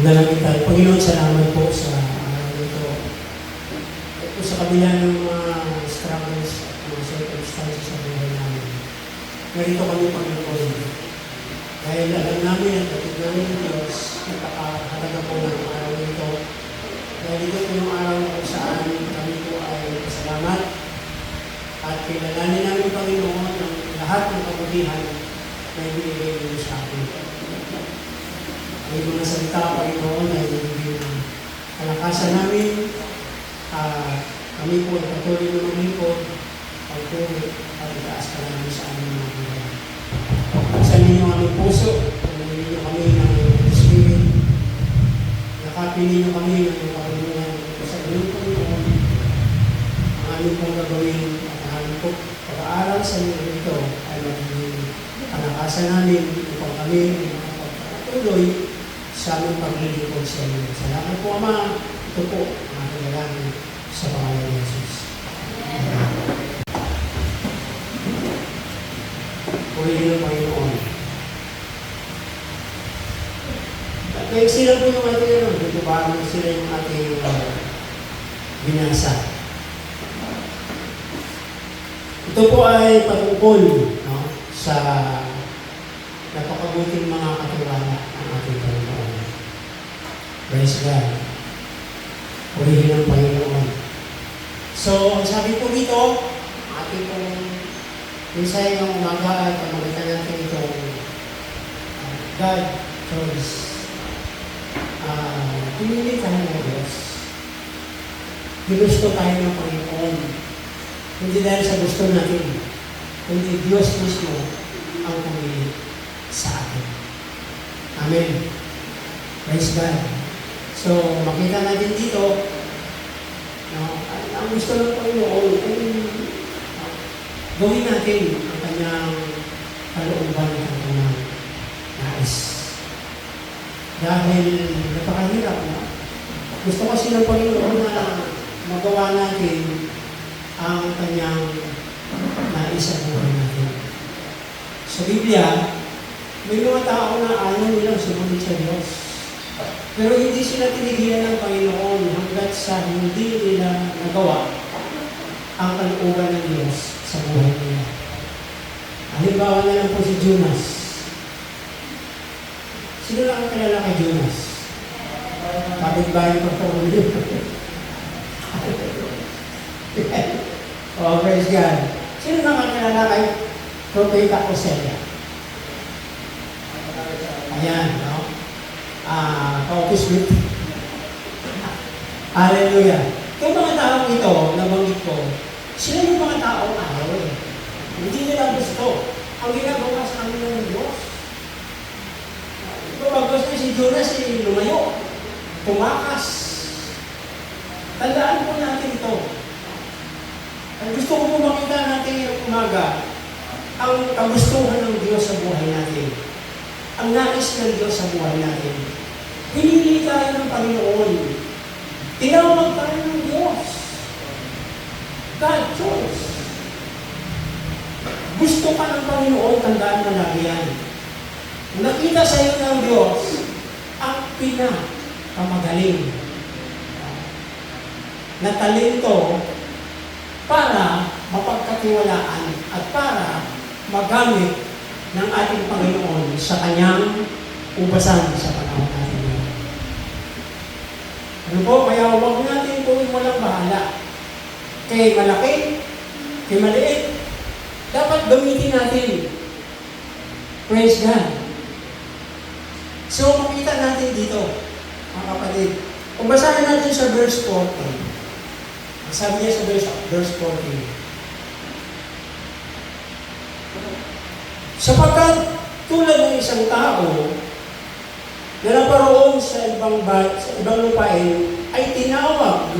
Manalangin tayo. Panginoon, salamat po sa araw nito. At po sa kabila ng mga struggles at mga circumstances sa buhay namin. Narito kami, Panginoon. Dahil alam namin at kapit namin ng Diyos, napakahalaga po ng araw nito. Dahil ito po yung araw kung saan kami po ay pasalamat at kilalanin namin, Panginoon, ang lahat ng kabutihan na ibinigay niyo sa akin. May mga salita, Panginoon, na ibigay ng kalakasan namin. Kami po ay patuloy na maglingkod, pagpuri at itaas ka namin sa aming mga buhay. Buksan ninyo ang aming puso, pagpuli ninyo kami ng Spirit, yakapin ninyo kami ng karunungan sa inyong Panginoon. Ang aming pong gagawin at ang aming pong pag-aaral sa inyo ito ay magiging kalakasan namin upang kami makapagpatuloy sa aming paglilingkod sa inyo. Salamat po, Ama. Ito po, mga kinalangin sa pangalan ni Jesus. Purihin ang Panginoon. Kaya sila po yung ating dito ba sila yung ating binasa. Ito po ay patungkol sa napakabuting mga katiwala ng ating Panginoon. Praise God. Purihin ang Panginoon. So, ang sabi po dito, ating pong mensahe ng umaga at pamagitan natin itong God choice. Pinili tayo ng Diyos. Ginusto tayo ng Panginoon. Hindi dahil sa gusto natin, kundi Diyos mismo ang pumili sa atin. Amen. Praise God. So, makita natin dito, ang gusto ng Panginoon, gawin natin ang kanyang kalooban at ang kanyang nais. Dahil napakahirap na. Gusto kasi ng Panginoon na magawa natin ang kanyang nais sa buhay natin. Sa Biblia, may mga tao na ayaw nilang sumunod sa Diyos. Pero hindi sila tinigilan ng Panginoon hanggat sa hindi nila nagawa ang kalooban ng Diyos sa buhay nila. Halimbawa na lang po si Jonas. Sino lang ang kilala kay Jonas? Kapit-bahay pa po ulit. Oh, praise God. Sino lang ang kilala kay Propeta Hosea? Ayan, no? Focus with. Hallelujah. Yung mga taong ito, nabanggit ko, sila yung mga taong ayaw eh. Hindi nila gusto ang ginagawa sa kanila ng Diyos. Pagkos na si Jonas, lumayo, tumakas. Tandaan po natin ito. Ang gusto ko po makita natin ngayong umaga, ang kagustuhan ng Diyos sa buhay natin. Ang nais ng Diyos sa buhay natin. Pinili tayo ng Panginoon. Tinawag tayo ng Diyos. God choice. Gusto ka ng Panginoon, tandaan mo lagi yan. Nakita sa iyo ng Diyos ang pinakamagaling na talento para mapagkatiwalaan at para magamit ng ating Panginoon sa kanyang ubasan sa panahon natin. Ano po? Kaya huwag natin kung walang bahala. Kay malaki, kay maliit, dapat gamitin natin. Praise God. So, makita natin dito, mga kapatid. Kung basahin natin sa verse 14, sabi niya sa verse 14, sapagkat tulad ng isang tao na naparoon sa ibang lupain ay tinawag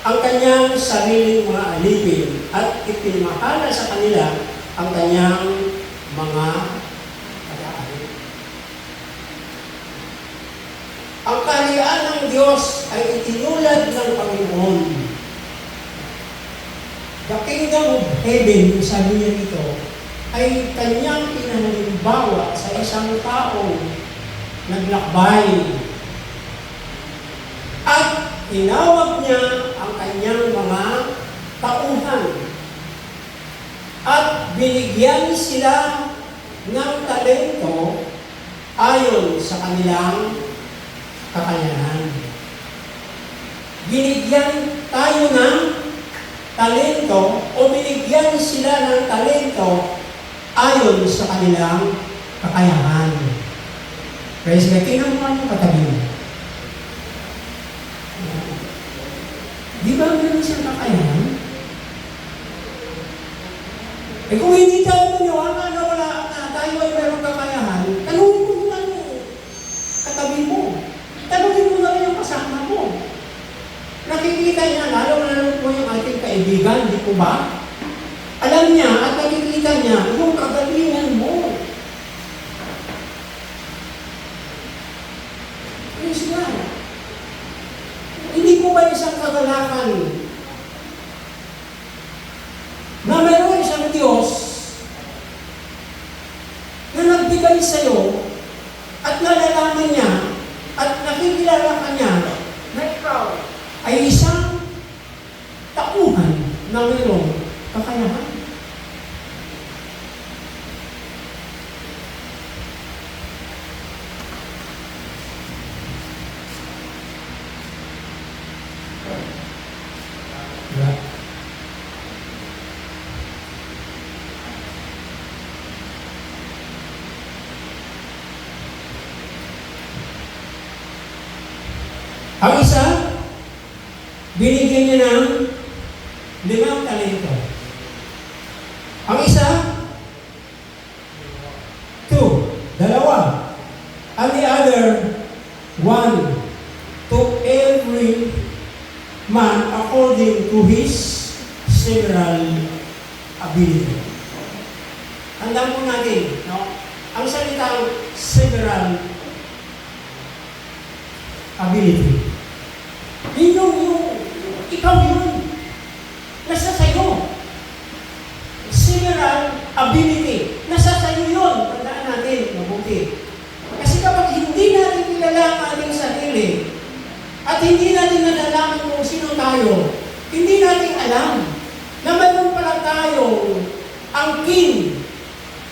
ang kanyang sariling mga alipin at ipinamahala sa kanila ang kanyang mga pag-aari. Ang kaharian ng Diyos ay itinulad ng Panginoon. The kingdom of heaven, sabi niya dito, ay kanyang pinahalimbawa sa isang taong naglakbay. At tinawag niya ang kanyang mga tauhan. At binigyan sila ng talento ayon sa kanilang kakayahan. Binigyan tayo ng talento o binigyan sila ng talento ayon sa kanilang kakayahan. Praise God. Tingnan mo ang katabi mo. Di ba meron siyang kakayahan? Eh kung hindi tayo maniwala na wala na tayo ay meron kakayahan, tanungin mo na katabi mo. Tanungin mo na rin yung kasama mo. Nakikita niya, lalo po yung ating kaibigan, di po ba? Alam niya at nakikita niya yung kagalingan mo. Praise God. Hindi po ba isang kagalakan na mayroon isang Diyos na nagbigay sa'yo at nalalaman niya at nakikilala ka niya na ikaw ay isang tauhan na mayroong kakayahan. Ang isa, binigyan niya ng 5 talento. Ang isa, 2, 2. And the other, 1. To every man according to his several ability. Tandaan po natin, no? Ang salitang several ability. Yung ikaw yun. Nasa sa'yo. Several ability. Nasa sa'yo yun. Tandaan natin, mabuti. Kasi kapag hindi natin kilala ang ating sarili, at hindi natin nalalaman kung sino tayo, hindi natin alam na mayroon pala tayo angkin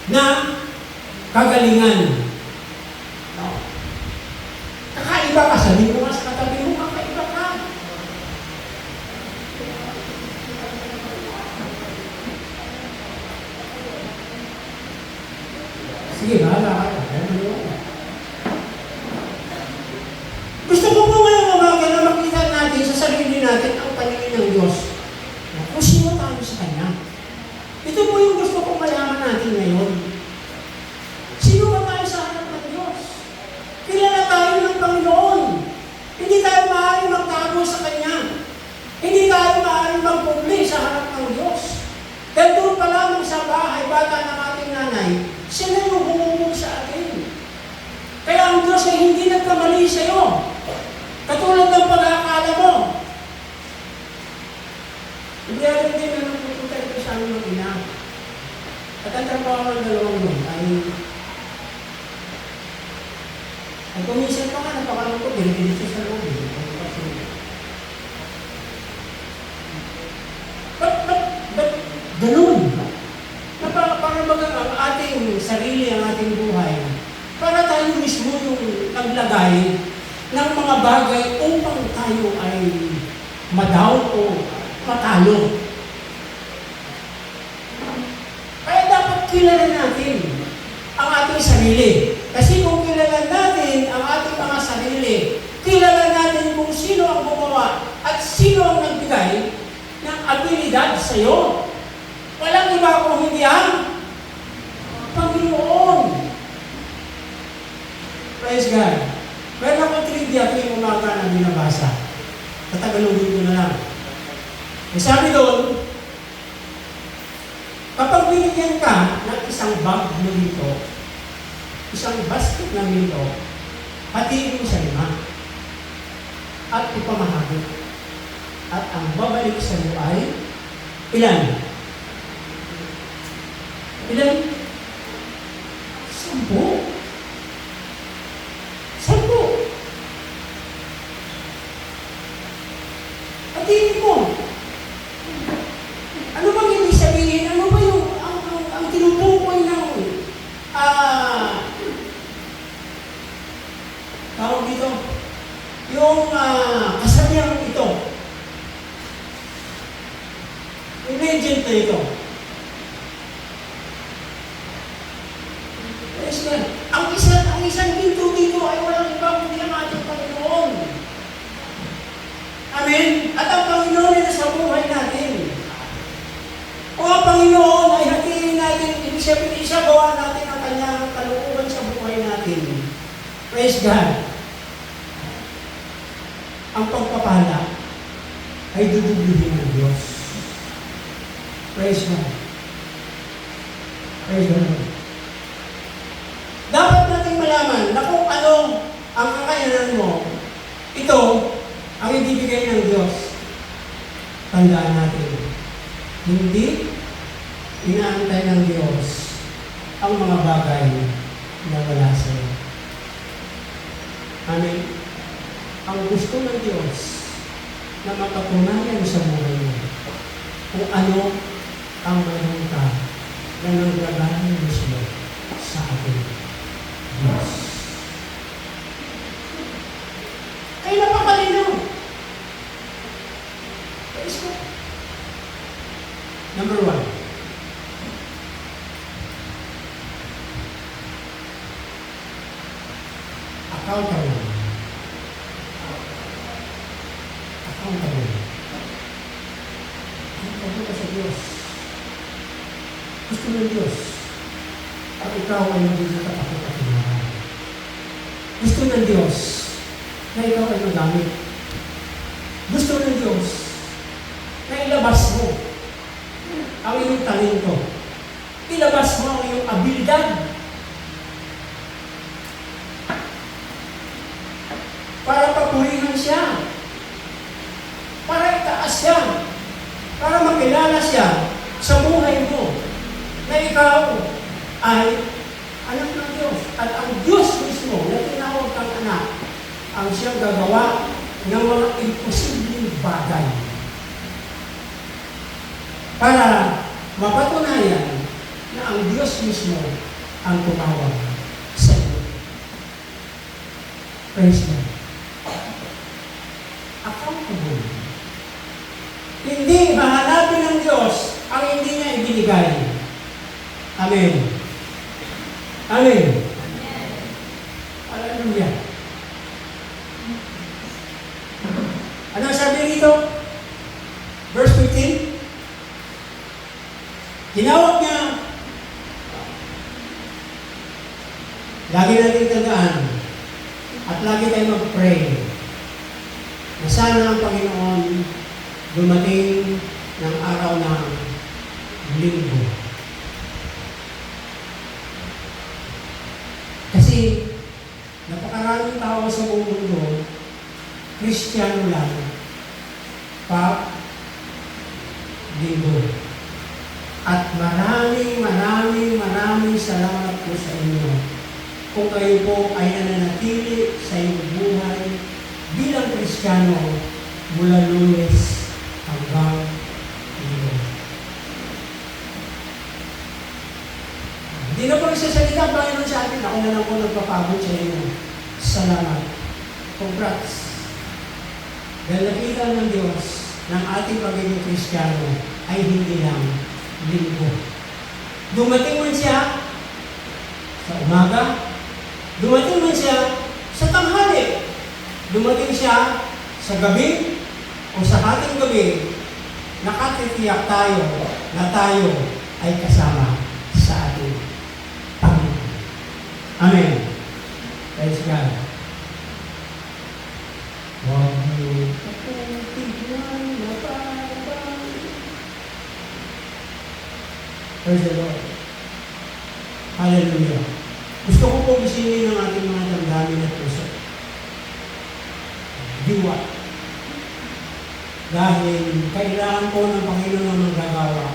na kagalingan. No? Kakaiba ka, sabi mo nga sa katabi mo, kakaiba ka. Sige, bahala ka. Gusto ko po ngayong umaga na makita natin sa sarili natin ang paningin ng Diyos. Kung sino tayo sa Kanya. Ito po yung gusto kong malaman natin ngayon. Sino ba tayo sa harap ng Diyos? Kilala tayo ng Panginoon. Hindi tayo maaaring magtago sa Kanya. Hindi tayo maaaring magpubli sa harap ng Diyos. Dahil doon pa lamang sa bahay, bata ng ating nanay, siya na yung humubog sa atin. Kaya ang Diyos ay hindi nagkamali sa iyo. Katulad ng pag-aakala mo. Hindi natin din na napupunta ito sa aming mag-ina. At ang trabaho ng dalawang doon ay kuminsan pa nga, napakalang ko, dito sa loob. Ba't ganun? Para baga ang ating sarili, ang ating buhay, para tayo mismo yung naglagay ng mga bagay upang tayo ay madaw o matalo. Kaya dapat kilala natin ang ating sarili. Kasi kung kilala natin ang ating mga sarili, kilala natin kung sino ang gumawa at sino ang nagbigay ng abilidad sa iyo. Walang iba kung hindi ang Panginoon. Praise God. Meron akong trivia tuwing umaga na binabasa. Tatagalogin ko na lang. Sabi doon, kapag binigyan ka ng isang bag na nito, isang basket na nito, hatiin mo sa 5 at ipamahagi. At ang babalik sa iyo ay ilan? Ilan? 10. pag-ibig mo. Ano bang ibig sabihin? Ano ba yung ang tinutukoy ng tawag dito? Yung kasabihang ito. Yung legend na ito. Yes, man. Ang isang pinto dito ay walang iba kundi ang ating Panginoon. Amen? At ang Panginoon ay nasa buhay natin. O ang Panginoon ay hatiin natin, ibig sabihin siya gawa natin ang kanyang kalooban sa buhay natin. Praise God. Ang pagpapala ay dudublihin ng Diyos. Praise God. Praise God. Dapat natin malaman na kung ano ang kakayanan mo, ito ang ibibigay ng Diyos. Tandaan natin, hindi inaantay ng Diyos ang mga bagay na wala sa iyo. Amen. Ang gusto ng Diyos na mapatunayan sa buhay mo kung ano ang mayroon ka na nanggagaling mismo sa ating Diyos. Kaya napakalino. Praise God. Number 1. Accountable. Accountable. Accountable ka sa Diyos. Gusto ng Diyos at ikaw ay magiging kapakapakinahan. Gusto ng Diyos na ikaw ay magamit. Gusto ng Diyos na ilabas mo ang iyong talento. Ilabas mo ang iyong abilidad. Para papurihan siya. Para itaas siya. Para makilala siya sa buhay mo na ikaw ay anak ng Diyos. At ang Diyos mismo na tinawag kang anak ang siyang gagawa ng mga imposibleng bagay. Para mapatunayan na ang Diyos mismo ang tumawag sa iyo. Praise God. Accountable. Hindi hahanapin ng Diyos ang hindi niya ibinigay. Amen. Amen. Hallelujah. Ano sabi rito? Verse 15. Tinawag niya. Lagi natin tandaan at lagi tayo mag-pray na sana ang Panginoon dumating ng araw ng linggo. Kasi napakaraming tao sa buong mundo, Kristiyano lang, pa linggo. At maraming salamat po sa inyo kung kayo po ay nananatili sa inyong buhay bilang Kristiyano mula Lunes hanggang Linggo. Hindi na po nagsasalita ang Panginoon sa atin. Ako na lang po nagpapagod sa inyo. Salamat. Congrats. Dahil nakita ng Diyos ng ating pagiging Kristiyano ay hindi lang linggo. Dumating man siya sa umaga, dumating man siya sa tanghali, dumating siya sa gabi o sa hating gabi, nakatitiyak tayo na tayo ay kasama sa ating Panginoon. Amen. Praise God. Huwag niyo akong tignan na parang. Praise the Lord. Hallelujah. Gusto ko po gisingin ng ating mga damdamin at puso. Diwa. Dahil kailangan po ng Panginoon ang manggagawa.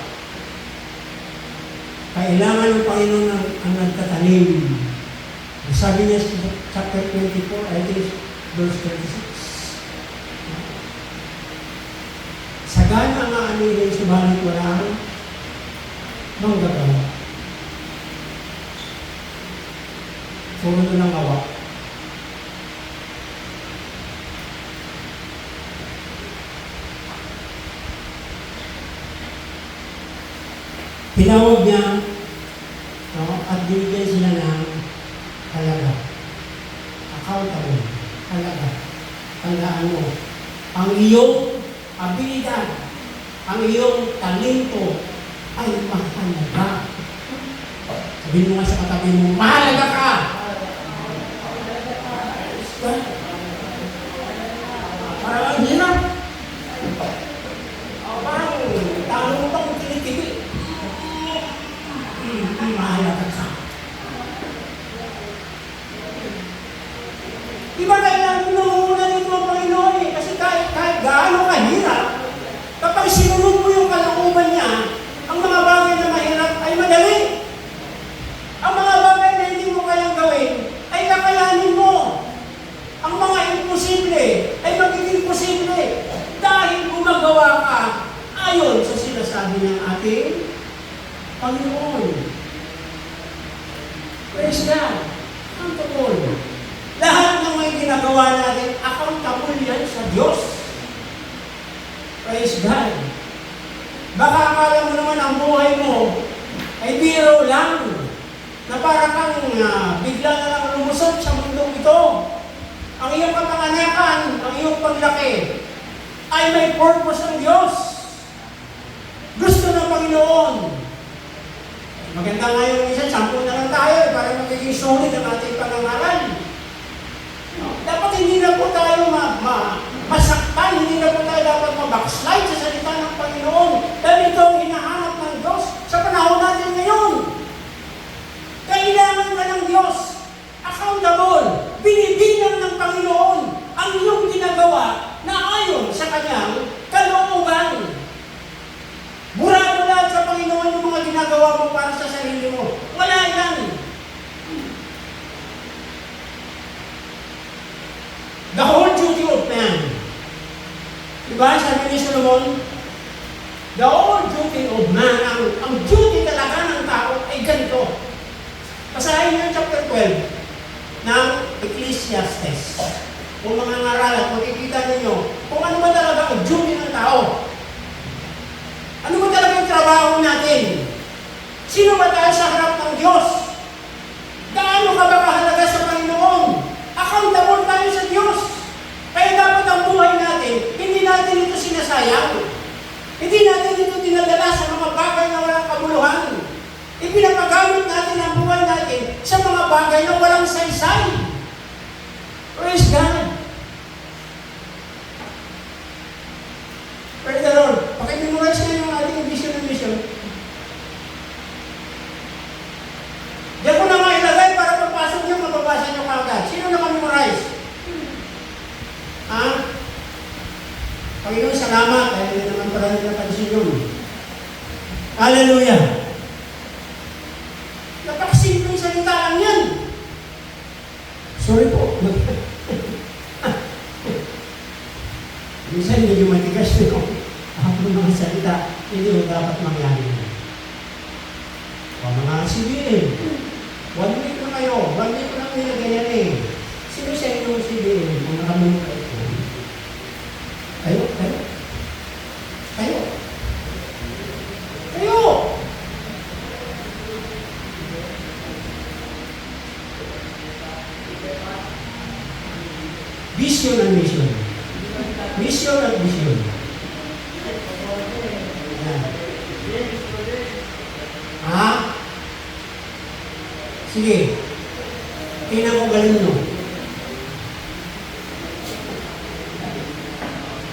Kailangan ng Panginoon ang nagtatanim. Sabi niya sa chapter 24, I think verse 26. Sagana nga anilin, subalit walang manggagawa. Puro na lang awa. Tinawag niya, no, at binigyan sila ng halaga. Accountable. Halaga. Tandaan mo, ang iyong abilidad, ang iyong talento ay mahalaga. Sabihin mo nga sa katabi mo, mahalaga ka! Parang ang hirap. Parang talo mo pang tinitibig. Mahalaga ka. Iba kailangan inuuna nito ang Panginoon eh. Kasi kahit gaano kahirap, kapag sinunod mo yung kalooban niya, ang mga bagay na mahirap ay madali. Ang mga bagay na hindi mo kayang gawin, ay kakayanin mo. Ang mga imposible ay magiging posible dahil gumagawa ka ayon sa sinasabi ng ating Panginoon. Praise God. Accountable. Lahat ng may ginagawa natin, accountable yan sa Diyos. Praise God. Baka akala mo naman ang buhay mo ay biro lang, na para kang bigla na lang lumusot sa mundong ito. Ang iyong kapanganakan, ang iyong paglaki, ay may purpose ang Diyos. Gusto ng Panginoon. Maganda nga yung isa, 10 na lang tayo para magiging solid ang ating pangangaral. Dapat hindi na po tayo masaktan, hindi na po tayo dapat mabackslide sa salita ng Panginoon. Dahil ito ang hinahanap ng Diyos sa panahon natin ngayon. Kailangan ka ng Diyos. Accountable. Binibilang ng Panginoon ang iyong ginagawa na ayon sa kanyang kalooban. Burado lahat sa Panginoon yung mga ginagawa mo para sa sarili mo. Wala yan. The whole duty of man. Diba? Sabi ni Solomon, the whole duty of man, ang duty talaga ng tao ay ganito. Basahin niyo yung chapter 12 ng Ecclesiastes. Kung mga ngaralan, makikita ninyo kung ano ba talaga ang duty ng tao. Ano ba talaga yung trabaho natin? Sino ba tayo sa harap ng Diyos? Gaano ka ba kahalaga sa Panginoon? Accountable tayo sa Diyos. Kaya dapat ang buhay natin, hindi natin ito sinasayang. Hindi natin ito dinadala sa mga bagay na walang kabuluhan. Ipinapagamit natin ang buhay natin sa mga bagay na walang saysay. Praise God. Praise the Lord. Pakimemorize na yung ating vision and mission. Diyan ko na nga ilagay para pagpasok nyo, mababasa nyo kagad. Sino nakamemorize? Ha? Panginoon, salamat. Dahil hindi naman pala nila napansin yun. Hallelujah. Napakasimpleng salita lang yan. Sorry po. Minsan medyo matigas nyo. Ang mga salita, hindi mo dapat mangyari. O mga CBN, 1 week na kayo. 1 week na nila ganyan eh. Sino sa inyong CBN? Mga kamong kayo. Kayo? Vision and mission. Mission at vision. Ha? Sige. Tingnan ko galing nyo.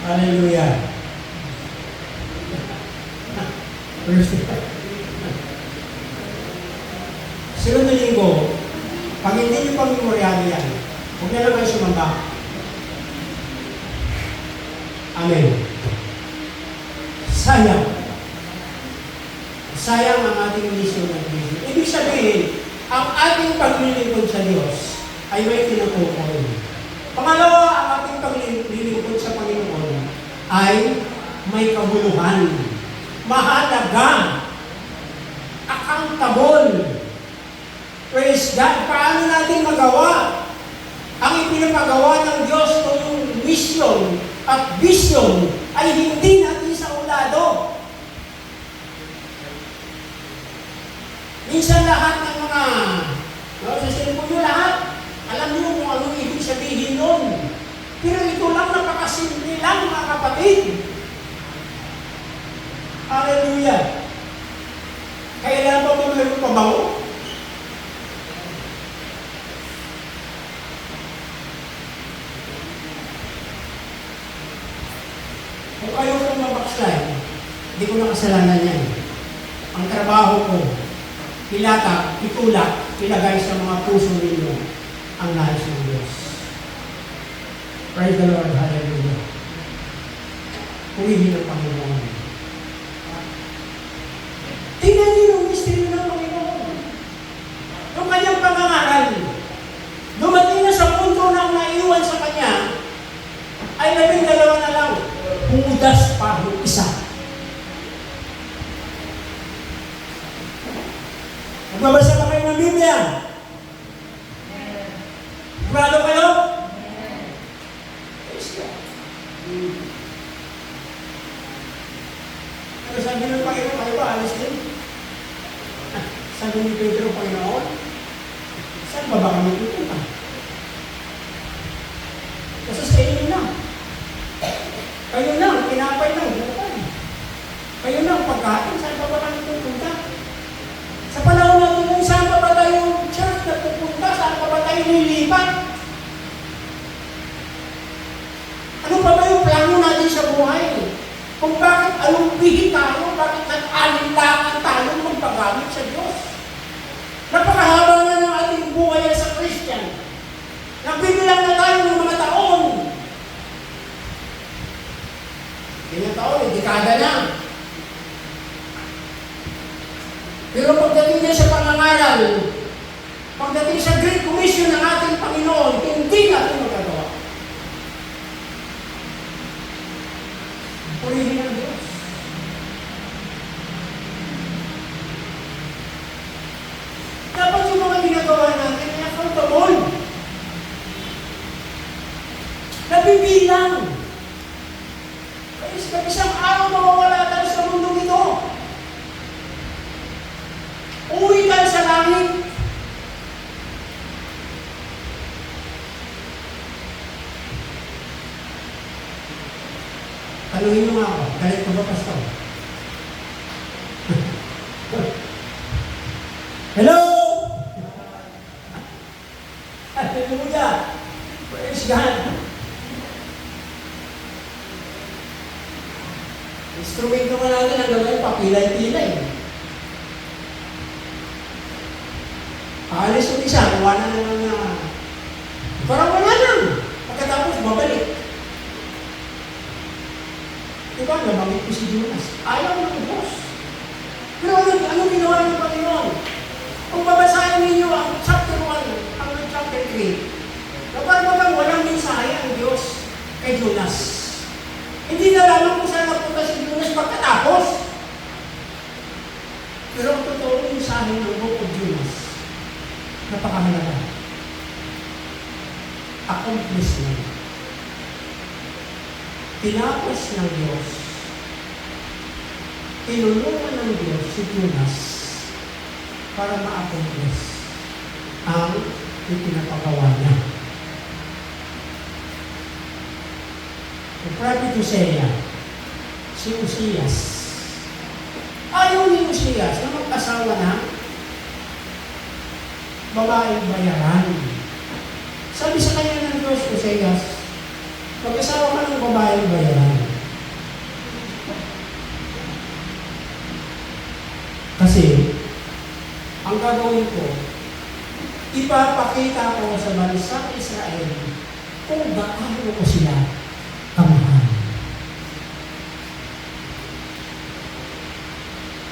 Hallelujah. Sunod na linggo, pag hindi nyo pang memoryado yan, huwag na lang kayo sumamba. Amen. Sayang. Sayang ang ating mission at vision. Ibig sabihin, ang ating paglilingkod sa Diyos ay may tinutukoy. Pangalawa, ang ating paglilingkod sa Panginoon ay may kabuluhan. Mahalaga. Accountable. Praise God. Paano natin magawa? Ang ipinapagawa ng Diyos kung yung mission at vision ay hindi natin sa ulado. Minsan lahat ng mga, sa cellphone nyo lahat, alam nyo kung anong ibig sabihin nun. Pero ito lang, napakasimple lang mga kapatid. Hallelujah. Kailan pa ba mayroon pabango? Kung kayo kong mabackslide, hindi ko na kasalanan yan. Ang trabaho ko, pilata, itulak, ilagay sa mga puso ninyo ang nais ng Diyos. Praise the Lord, hallelujah. Purihin ang Panginoon. Tingnan niyo yung mystery ng Panginoon. Yung kanyang pangangaral, dumating na sa punto na ang naiwan sa kanya, ay 12 na lang. Judas pa yung isa. Nagbabasa ba kayo ng Biblia? Sigurado kayo? Ano sabi ng Panginoon? Kayo ba? Alis din? Sabi ni Pedro, Panginoon, saan ba kami pupunta? Kasi sa inyo na. Kayo lang, kinapay lang, bukan. Kayo lang, pagkain, saan ba kami pupunta? Sa panahon natin kung saan pa ba tayo church na pupunta, saan pa ba tayo nilipat? Ano pa ba yung plano natin sa buhay? Kung bakit alumpihin tayo, bakit nag-alinlangan tayo magpagamit sa Diyos? Napakahaba na ng ating buhay sa Christian. Nagbibilang na tayo ng mga taon. Ganyan taon, dekada na. Pero pagdating niya sa pangangaral, pagdating sa Great Commission ng ating Panginoon, hindi natin magagawa. Purihin ang Diyos. Dapat yung mga ginagawa natin ay accountable. Nabibilang. Kaya sa isang araw mawawala tayo sa mundong ito. Uwi tayo sa langit. Tanungin nyo nga ako, galit ko ba, Pastor? Hello! Hallelujah! Praise God! Instrumento nga natin ang gawin, papilay-pilay. Aalis yung isa, kuha na naman na parang wala lang. Pagkatapos, babalik. Diba, namamit ko si Jonas. Ayaw ng Diyos. Pero ano ginawa ng Panginoon? Kung babasahin ninyo ang chapter 1, ang chapter 3, kapag walang mensahe ang Diyos kay Jonas. Hindi na lamang kung saan napunta si Jonas pagkatapos. Pero ang totoo mensahe ng book of Jonas, napakahalaga. Accomplishment. Tinapos ng Diyos. Tinulungan ng Diyos si Jonas para ma-accomplish ang ipinapagawa niya. The prophet Hosea, si Uzias. Ayaw ni Uzias na mag-asawa na babaeng bayaran. Sabi sa kanya ng Diyos, Uzias, mag-asawa ka ng babaeng bayaran. Kasi, ang gagawin ko, ipapakita ko sa bansang Israel kung gaano ko sila kamahal.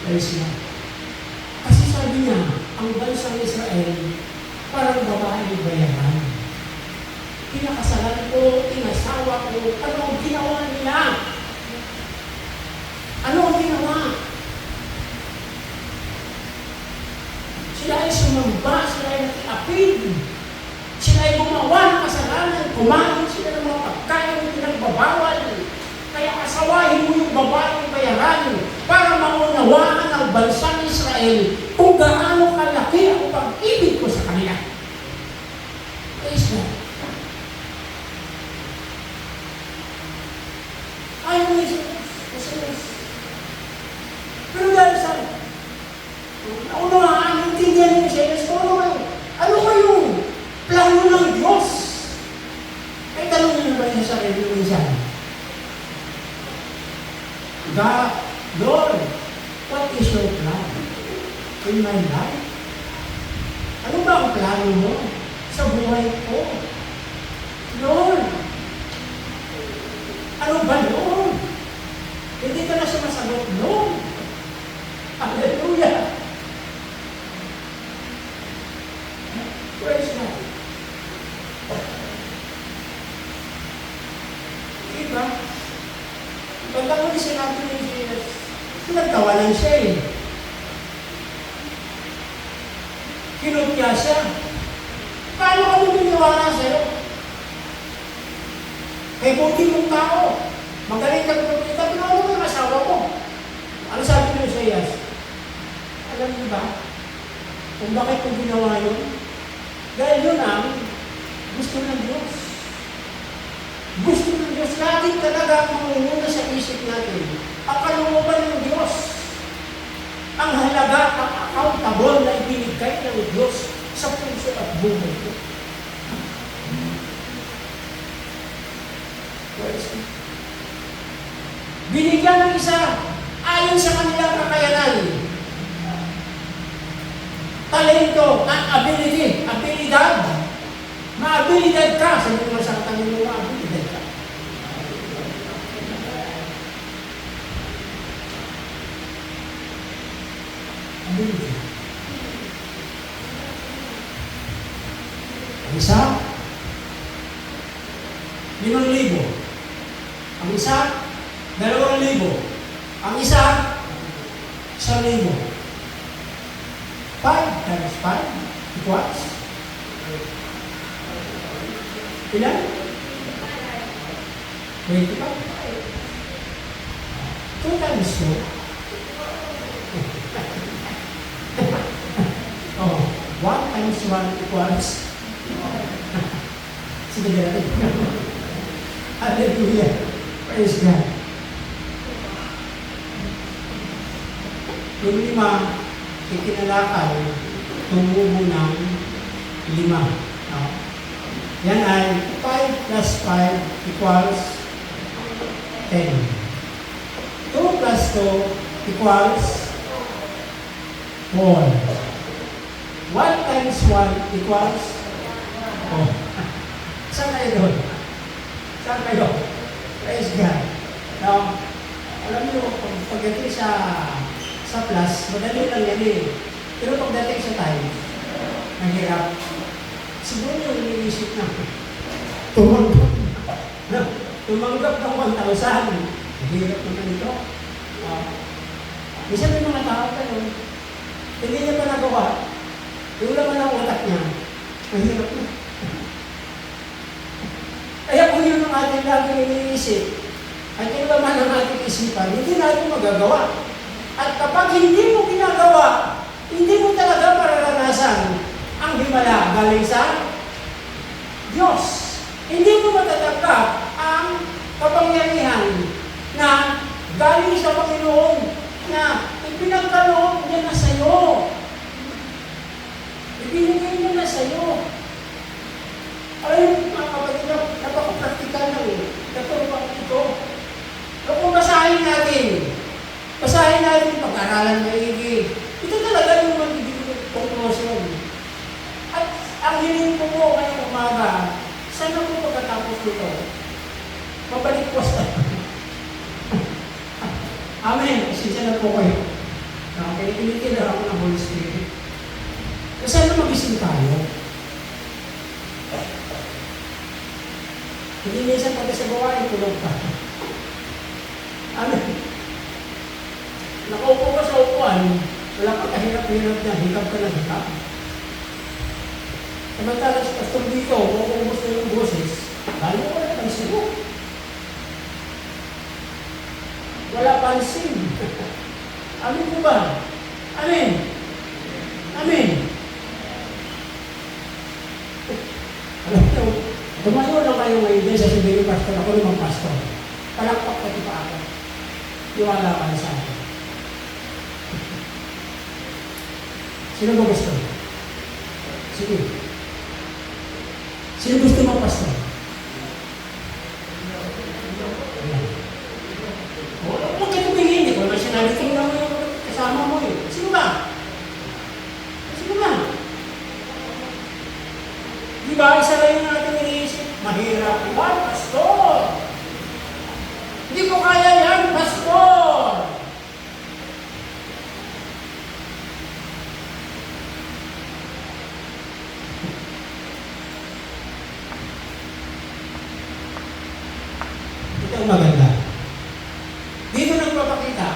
Praise God. Kasi sabi niya, ang bansang Israel, parang babaeng bayaran. Pinakasalan ko, inasawa ko, ano ang ginawa nila? sumamba, sila ay nakiapid. Sila ay gumawa ng kasalanan, kumain sila ng mga pagkain na pinagbabawal. Kaya asawahin mo yung babaeng bayaran para maunawaan ng bansang Israel kung gaano kalaki ang pag-ibig ko sa kanila. Praise God. Ayaw mo isa. Pero dahil sa naunawaan, intindihan mo siya, ano ba yung plano ng Diyos? Ay, tanongin mo ba yung sarili mo minsan? God, Lord, what is your plan in my life? Ano ba ang plano mo sa buhay ko? Lord, ano ba, Lord? Hindi ka na sumasagot, Lord. Hallelujah. Praise God. Diba? Pagka mo sinabi ni Jesus, nagtawanan siya eh. Kinutya siya. Paano kami biniwala sa'yo? Kay buti mong tao. Magaling ka kumita, pero ano ba yung asawa ko? Ano sabi ni Isaias? Alam niyo ba? Kung bakit kong ginawa yun? Dahil yun ang gusto ng Diyos. Gusto ng Diyos. Laging talaga mangunguna sa isip natin. Ang kalooban ng Diyos. Ang halaga, ang accountable na ibinigay ng Diyos sa puso at buhay ko. Binigyan ng isa ayon sa kanilang kakayanan. Talento, ability, abilidad. Ma-abilidad ka. Sabi mo sa katanong mo, ma-abilidad ka. Abilidad. Ang isa, 5,000. Ang isa, 2,000. Ang isa, 1,000. 5 times 5 equals ilan? 25. 2 times 2. Oh, 1 times 1 equals sige natin. Hallelujah. Praise God. Yung 5, ikinalakal, tumubo ng 5. No? Yan ay 5 plus 5 equals 10. 2 plus 2 equals 4. 1 times 1 equals 4. Saan kayo doon? Saan kayo? Praise God. Now, alam niyo, pagdating sa plus, madali lang yan eh. Pero pagdating sa time, naghirap. Siguro yung iniisip na, tumanggap ng 1,000. Naghirap naman ito. Minsan may mga tao kayo, hindi niya pa nagawa. Yung laman ang utak niya, mahirap na. Kaya kung yun ang ating laging iniisip, at yung laman ang ating isipan, hindi natin magagawa. At kapag hindi mo ginagawa, hindi mo talaga mararanasan ang himala galing sa Diyos. Hindi mo matatanggap ang kapangyarihan na galing sa Panginoon na ipinagkaloob niya na sa iyo. Ibinigay niya na sa iyo. Alam mo mga kapatid, napaka-praktikal lang eh. Katulong ito. Kung basahin natin pag-aralan maigi. Ito talaga yung magiging conclusion. At ang hiling ko po ngayong umaga, sana po pagkatapos nito, mabalik po sa Amen. Sinsya na po kayo. Kaya pinitila ako ng Holy Spirit. Kasi sana magising tayo. Hindi minsan pagkasagawa, tulog ka. Amen. Nakaupo ka sa upuan, wala ka kahirap-hirap na, hikap ka na hikap. Samantala sa pastor dito, kung gusto yung boses, kaya ko wala pansin mo. Wala pansin. Amin po ba? Amin. Amin. Alam niyo, tumayo lang kayo ngayon din sa sabihin ng pastor, ako naman pastor. Palakpak pati pa ako. Iwala ka na sa akin. Sino ba gusto? Sige. Sino gusto mo, pastor? Huwag kayo tumingin. Hindi ko naman sinabi ito lang yung kasama mo eh. Sino ba? Sino ba? Di ba, isa lang yung natin iniisip? Mahirap yan, pastor! Hindi ko kaya yan, pastor! Ito ang maganda. Dito nagpapakita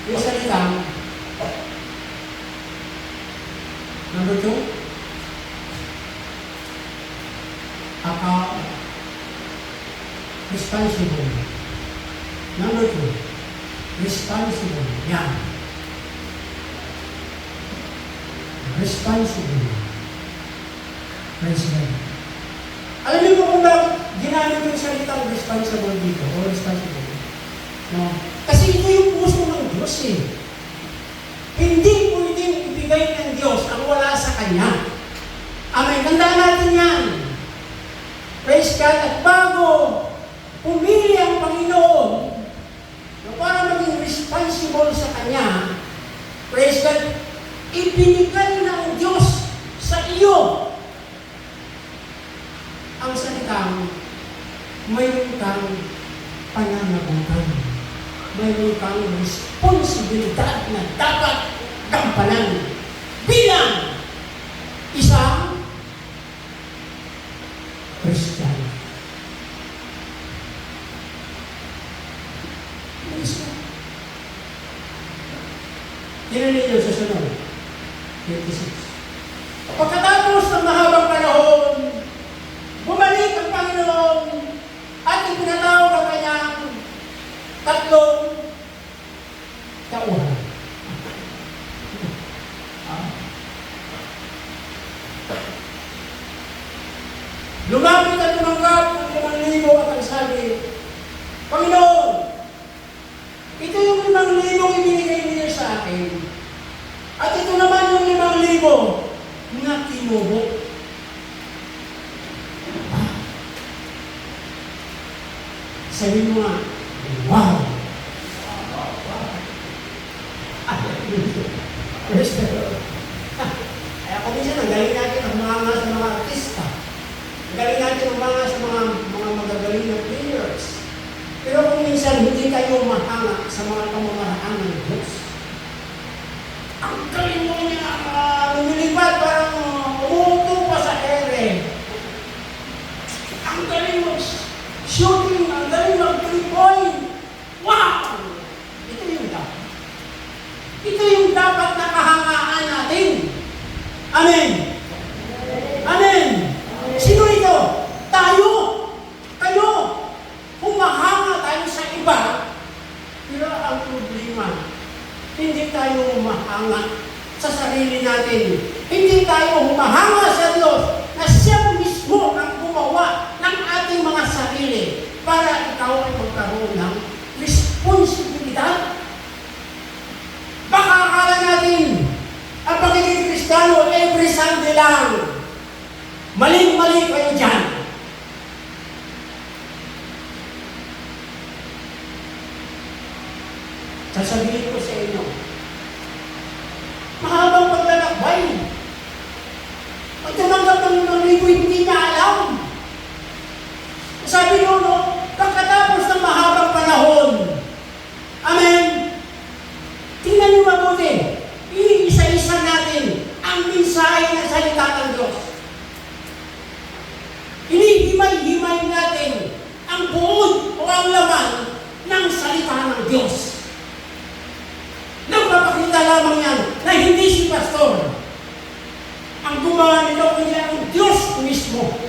yung salitang number 2, responsible. Number 2, responsible. Yan. Responsible. Praise God. Alam niyo po kung bakit ginamit yung salitang responsible dito o responsible? No? Kasi ito yung puso ng Diyos eh. Hindi pwedeng ibigay ng Diyos ang wala sa Kanya. Amen. Tandaan natin yan. Praise God. At bago pumili ang Panginoon para maging responsible sa Kanya, praise God, ibinigay ng Diyos sa iyo ang salitang mayroon kang pananagutan. Mayroon kang responsibilidad na dapat gampanan bilang isang Christian. Tingnan ninyo sa sunod. 26. Pagkatapos ng mahabang panahon, bumalik ang Panginoon at ipinatawag ang kanyang tatlong tauhan. Lumapit at tumanggap ng 5,000 at ang sabi, Panginoon, ito yung 5,000 ibinigay niyo sa akin. At ito naman yung 5,000 na tinubo. Sabi mo nga, wow! Praise the Lord. Kaya kami siya, ang galing natin ang mga sa mga artista. Ang galing natin ang mga sa mga magagaling na players. Pero kung minsan hindi kayo mahanga sa mga pamamaraan ng Diyos, ang galing mo niya, lumilipad, parang umuupo pa sa ere. Ang galing mo shooting, ang galing mo 3-point. Wow! Ito yung dapat. Ito yung dapat na kahangaan natin. Amen! Amen! Sino ito? Tayo! Kayo! Humahanga tayo sa iba. Pero ang problema, hindi tayo humahanga sa sarili natin. Hindi tayo humahanga sa Diyos na siya mismo ang gumawa ng ating mga sarili para ikaw ay magkaroon ng responsibilidad. Baka akala natin ang pagiging Kristiyano every Sunday lang. Maling-mali kayo dyan. Sasabihin ko sa inyo, mahabang paglalakbay. Pag tumanggap ng 5,000, hindi niya alam. Sabi nyo, no, pagkatapos ng mahabang panahon, amen, tingnan niyo mabuti, iisa-isa natin ang mensahe ng salita ng Diyos. Hinihimay-himay natin ang buod o ang laman ng salita ng Diyos. Nagpapakita lamang yan na hindi si pastor. ba nito kundi ang Diyos mismo.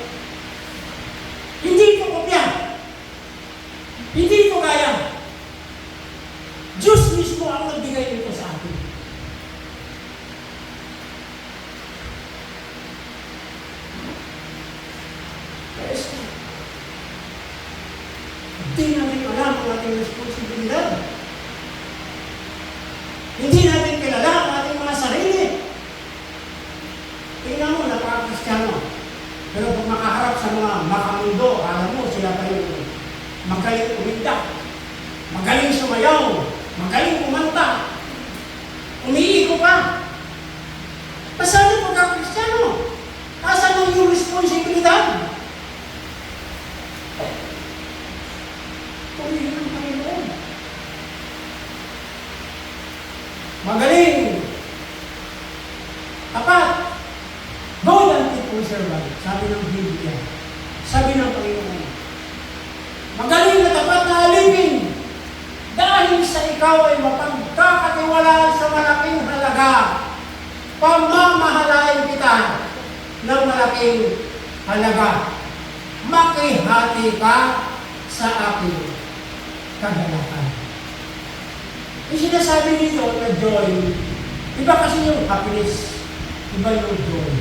Hindi ito kopya. Hindi ito gaya. Diyos mismo ang nagbigay nito sa atin. Yes. Hindi natin alam ang ating responsibilidad. Hindi natin kilala ang ating mga sarili. Tingnan mo, napaka-Kristiyano. Pero kung makaharap sa mga makamundo, alam mo, sila pa yung magaling umindak, magaling sumayaw, magaling kumanta, umiiko pa. Paano pagka-Kristiyano? Asan ang iyong responsibilidad? Pumili ng Panginoon. Magaling. Tapat. Good and faithful servant. Sabi ng Biblia. Sabi ng Panginoon. Magaling na tapat na alipin. Dahil sa ikaw ay mapagkakatiwalaan sa malaking halaga. Pamamahalain kita ng malaking halaga. Makihati ka sa aking kagalakan. Yung sinasabi nito na joy, iba kasi yung happiness, iba yung joy.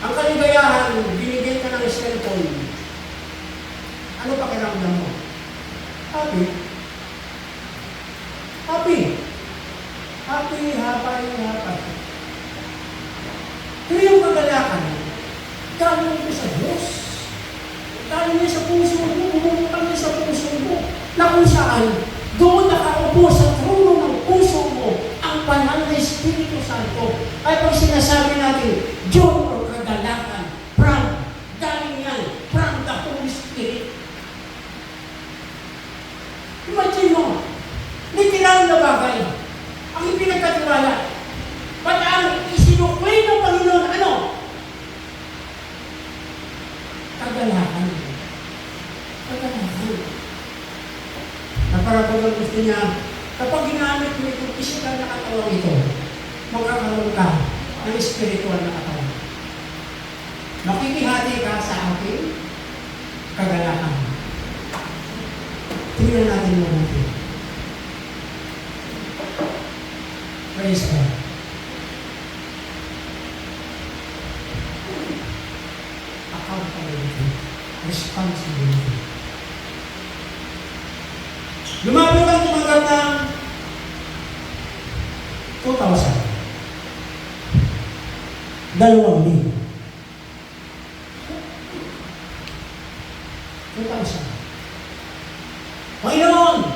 Ang kaligayahan, binigyan ka ng cellphone. Ano pakiramdam mo? Happy. Happy. Happy, hapay. Pero yung kagalakan, galing mo sa Diyos. Galing niya sa puso mo, bumukang niya sa puso mo, na kung saan, doon nakaupo sa trono ng puso mo ang banal na Espiritu Santo. Ay pag sinasabi natin, joy or kagalakan, from, galing yan, from the Holy Spirit. Imagine mo, literal na bagay, ang ipinagkatiwala. Ba't ang isinukway ng Panginoon, ano? Kagalakan. Na para pag gusto niya, kapag ginamit mo itong physical na katawang ito, magkakaroon ka ng spiritual na katawang. Makikihati ka sa ating kagalakan. Tingnan natin mo natin. Praise God. Accountability. Responsibility. Lumapit ang tumanggap ng 2,000. 2,000. 2,000. Panginoon,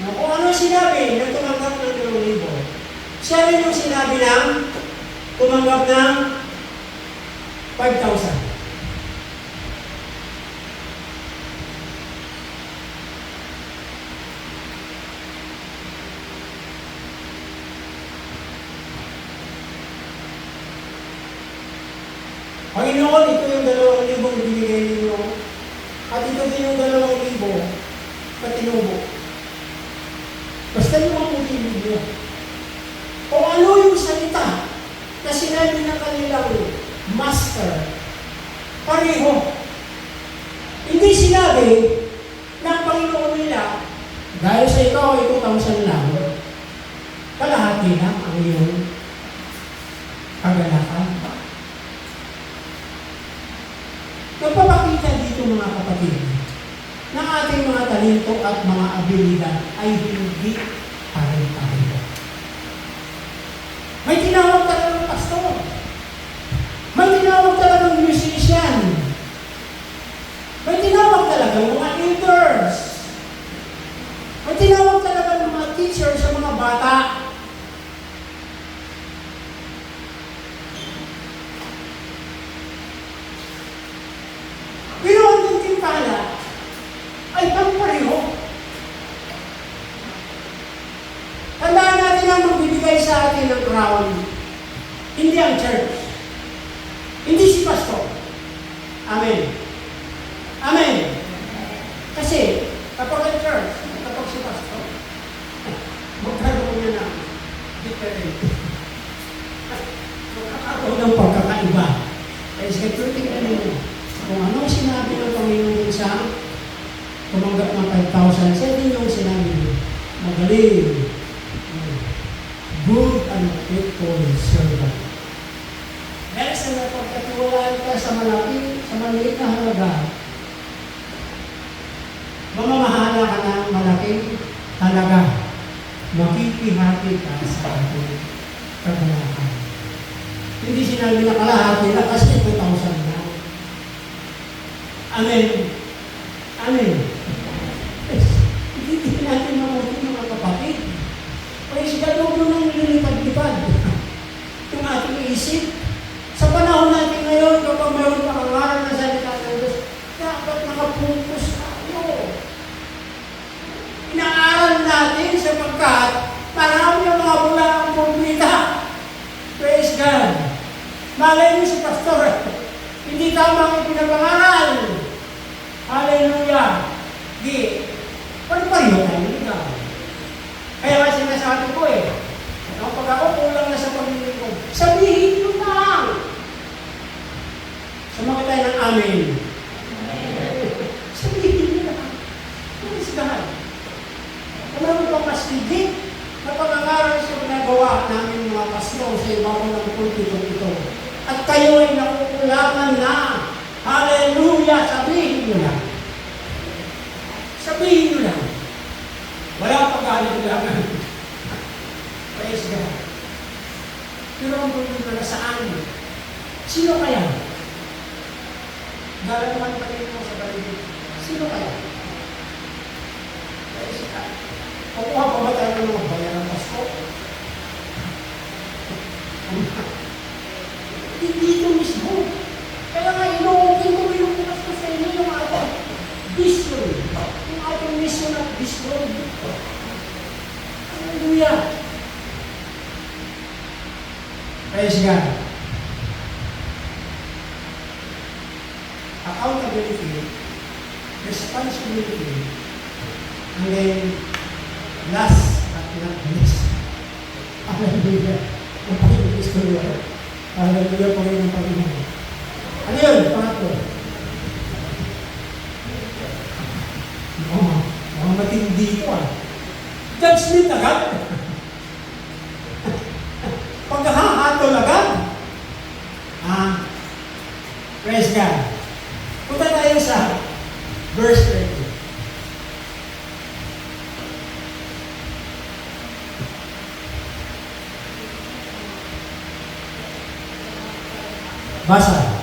kung ano sinabi ng tumanggap ng 2,000, siya rin yung sinabi ng tumanggap ng 5,000. Panginoon, ito yung 2,000 binigay ninyo. At ito din yung 2,000 na tinubo. Basta yung mabuting ninyo. O ano yung salita na sinabi ng kanilang master, pareho. Hindi sinabi ng Panginoon nila, dahil sa ikaw ay 2,000 lang, kalahati lang ang iyong kagalakan. Nagpapakita dito mga kapatid, na ating mga talento at mga abilidad ay hindi pare-pareho. May tinawag talagang pastor. May tinawag talagang musician. May tinawag talagang mga leaders. May tinawag talagang mga teachers sa mga bata. Pero ang gantimpala ay pang-pareho. Tandaan natin ang magbibigay sa atin ng crown. Hindi ang church. Hindi si pastor. Amen. Amen. Kasi, kapag ang church, kapag si pastor, magkaroon niya ng different. Magkakaroon ng pagkakaroon. iba. Kaya sa tingnan ninyo, kung anong sinabi ng Panginoon dun sa tumanggap ng 5,000, siya din yung sinabi niyo, magaling, good and faithful servant. Dahil sa napagkatiwalaan ka sa maliit na halaga, mamamahala ka ng malaking halaga, makikihati ka sa ating kagalakan. Hindi sinabi na kalahati na kasi 2,000 na. Amen. Amen. Hindi natin mabuti mga kapatid. Praise God, huwag mo nang nilipad-lipad yung ating isip. Sa panahon natin ngayon, kapag mayroon pangangaral na salita ng Diyos, dapat nakapumpos tayo. Inaaral natin sapagkat marami ang mga bula ang pumita. Praise God. Malay mo si Pastor, hindi tama ang pinapangaral. Hallelujah. Di, pari-pariho tayo nila. Kaya nga sinasabi ko pag ako kulang na sa pamilya ko, sabihin nyo lang. Sumagot tayo ng amen. Sabihin nyo lang. Praise God. Kung meron pang mas higit na pangangaral sa ginagawa namin mga pastor sa ibabaw ng pulpito ito. At kayo ay nakukulangan na. Hallelujah! Sabihin nyo lang. Sabihin nyo lang. Wala pag-alikulangan. Praise God. Pero ang pulpito na saan? Sino kaya? Galang naman pa rin mo sa balikin. Sino kaya? Praise God. Kukuha pa ba tayo ng mga bayan ng Pasko? Hindi ito mismo. Kaya nga inuungin ko yung Pasko sa inyo yung ating vision. Yung ating mission at vision. Hallelujah. Praise God. Accountability, responsibility, and then last but not least. Hallelujah. Ang Panginoon Kristo yun. Hallelujah, Panginoon Panginoon. Ano yun? Pangatlo. Mga matindi ko Judgment agad. Paghahatol agad. Praise God. Punta tayo sa verse 30. Basa.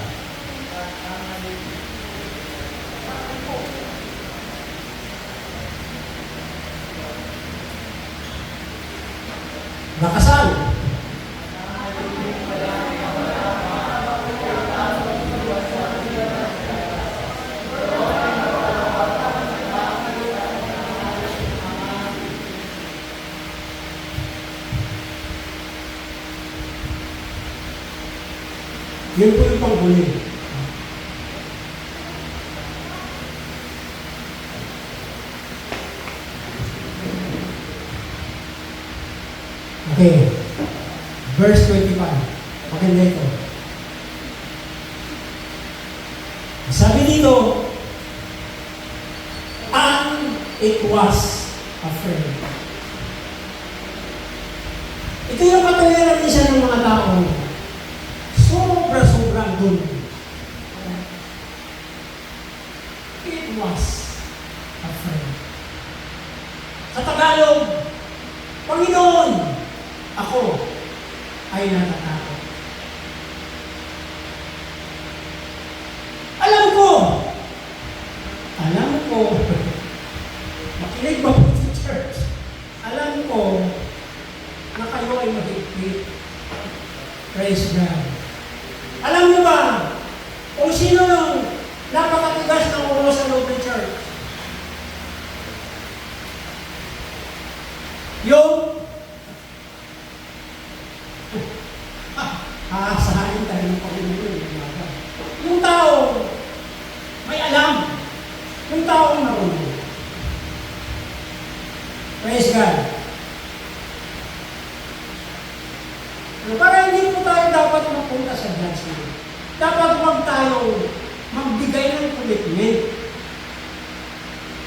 Nakasal. Yun po yung panghuli. Okay. Verse 25. Maganda ito. Sabi dito, and it was a friend. Ito yung katagalan isa ng mga tao. Sobra-sobrang dun. It was a friend. Sa Tagalog, Panginoon, ako ay natatakot. Alam ko, makinig ba po sa church? Alam ko na kayo ay mahigpit. Praise God. Alam niyo ba kung sino yung napakatigas ng ulo sa loob ng church? Yung aasahanin tayo ng Panginoon. Yung tao may alam. Yung tao marunong. Praise God. Pero para hindi po tayo dapat mapunta sa judgment. commitment.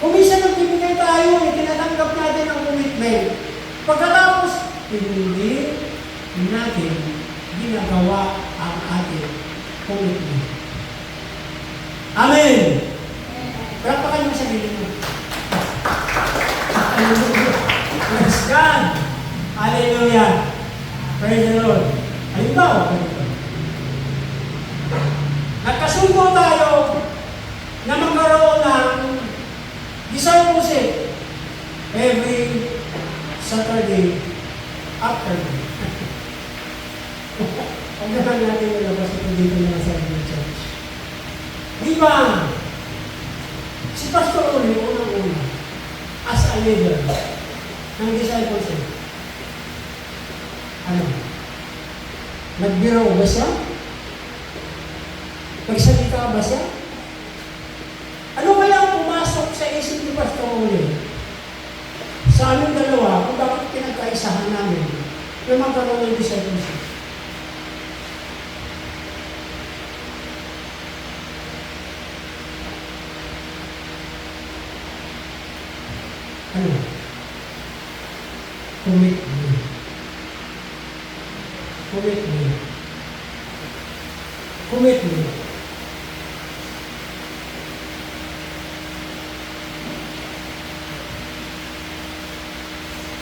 Kung minsan nagbibigay tayo, tinatanggap natin ang commitment. Pagkatapos, hindi natin ginagawa ang ating commitment. Amen! Palapakan mo sa sarili mo. Praise God! Hallelujah! Praise the Lord! Ayun ba o? Nagkasundo tayo na magkaroon ng discipleship every Saturday afternoon. Huwag na lang natin nilabas ito dito na sa church. Di ba? Si Pastor Uli, unang-una, as a leader ng discipleship, nagbiro ba siya? Nagsalita ba siya? Ano kaya ang pumasok sa isip ni Pastor Uli? Sa aming dalawa, kung bakit pinagkaisahan namin na magkaroon ng discipleship? Commitment. Commitment. Commitment.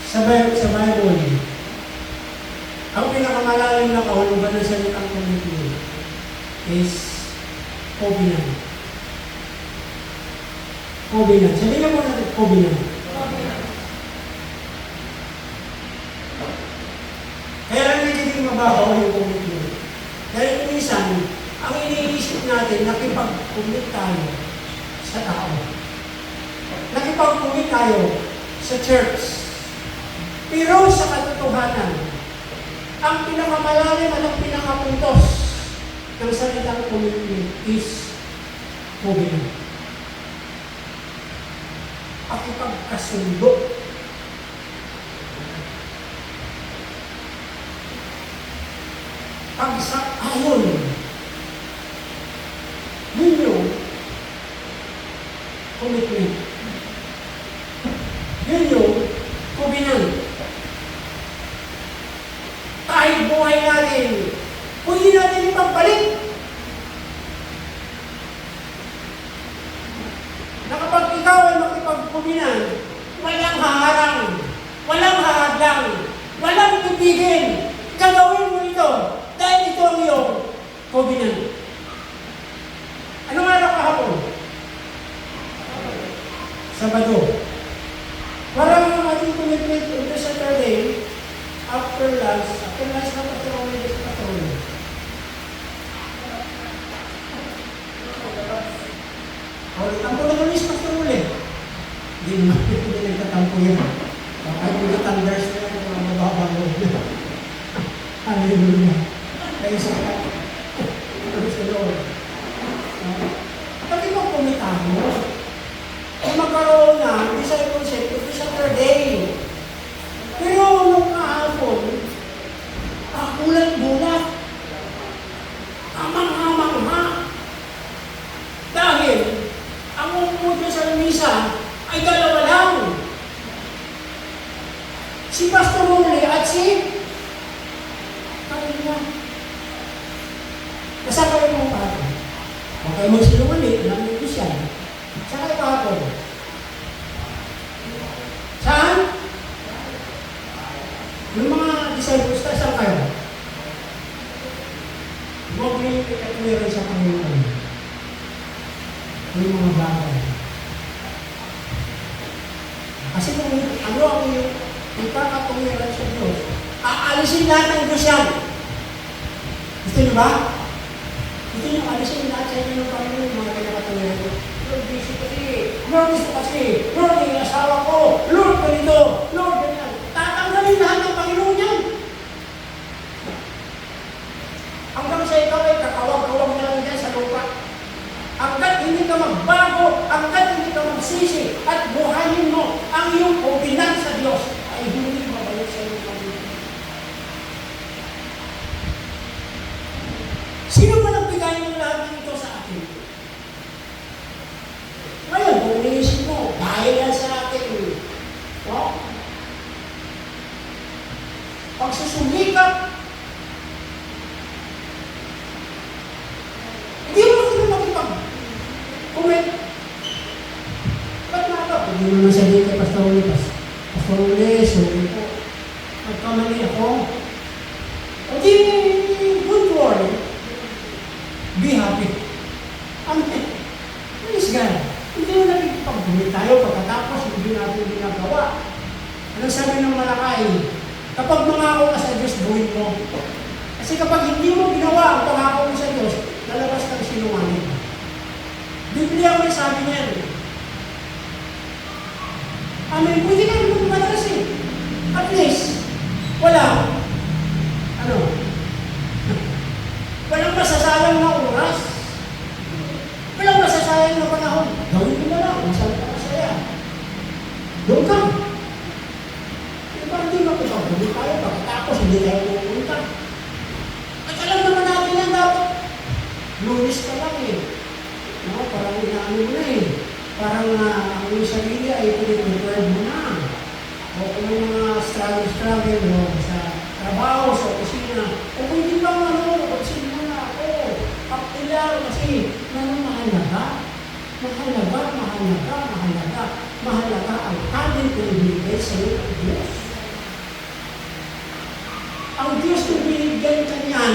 Sa Bible, ang pinakamalalim na kahulugan ng salitang commitment is covenant. Covenant. Sabihin mo natin, covenant. Kaya lang nagiging mababaw yung commitment. Dahil minsan, ang iniisip natin, nakipag-commit tayo sa tao. Nakipag-commit tayo sa church. Pero sa katotohanan, ang pinakamalalim at ang pinakapuntos ng salitang commitment is covenant. Pakipagkasundo. Pagsang-ayon. Yun yung commitment. Yun yung covenant. Kahit buhay natin, pwede natin ipagbalik. Na kapag ikaw ay makipag-covenant, walang haharang, walang hahadlang, walang tubigin. Gagawin mo ito dahil ito ang iyong covenant. Anong araw kahapon? Sabado. Parang ang ating commitment on the Saturday, after lunch na Pastor Uli sa Patrol. Tampo na kami sa Pastor Uli. Hindi nagtatampo yan. Kahit mga thunders na yan, mga mababago. Hallelujah. Kaya sa praise the Lord. Pati mo kumita mo, kung magkaroon na, discipleship every Saturday. Pero nung kahapon, ulat-bulat, amang-amang-ha. Dahil, ang umupod niya sa misa ay dalawa lang. Si Pastor Uli at si Karina. Kasama kayo mong kahapon. Huwag kayo magsilungalit, namin ko siya. Saan kayo kahapon? Saan? Yung mga disciples, saan kayo? Huwag niyo ikatuwiran sa Panginoon. Yung mga bagay. Kasi kung ano ang yung ikakatuwiran sa Diyos, aalisin lahat ng Diyos yan. Gusto niyo ba? Gusto niyo aalisin lahat sa inyo ng Panginoon yung mga pinakatuwiran ko. Lord, busy kasi. Lord, gusto kasi. Lord, yung asawa ko. Lord, ganito. Lord, ganyan. Tatanggalin lahat ng Panginoon yan. Hanggang sa ikaw ay kakawag-kawag na lang dyan sa lupa. Hanggat hindi ka magbago, hanggat hindi ka magsisi, at buhayin mo ang iyong covenant sa Diyos, ay hindi mabalik sa iyong Panginoon. Sino ba nagbigay ng lahat ng ito sa atin? hindi mo nasabihin kay Pastor Ulipas, Pastor Ulis, sorry po, magkamali ako. O di, good word. Be happy. Amen. Praise God. Hindi mo nakikipag-gumit tayo pagkatapos hindi natin ginagawa. Anong sabi ng Malakay? Kapag mangako ka sa Diyos, gawin mo. Kasi kapag hindi mo ginawa ang pangako mo sa Diyos, lalabas kang sinungaling. Biblia may sabi niyan. Amen. Pwede ka rin magmadalas eh. At least, walang masasayang na oras. Walang masasayang na panahon. Gawin mo na lang. Masabi ka masaya. Doon ka. Diba hindi makipagpagpagpag tayo pagkatapos hindi tayo pupunta. At alam naman natin yan dapat. Lunis ka lang eh. No, parang inaano mo na eh. Parang ang iyong sarili ay pinipprepared mo na. O kung may mga struggle no, sa trabaho, sa opisina, o kung hindi ba pagsin mo na ako. Paktilar kasi mahalaga. Mahalaga ang talent na ibigay sa iyo ng Diyos. Ang Diyos na binigyan ka niyan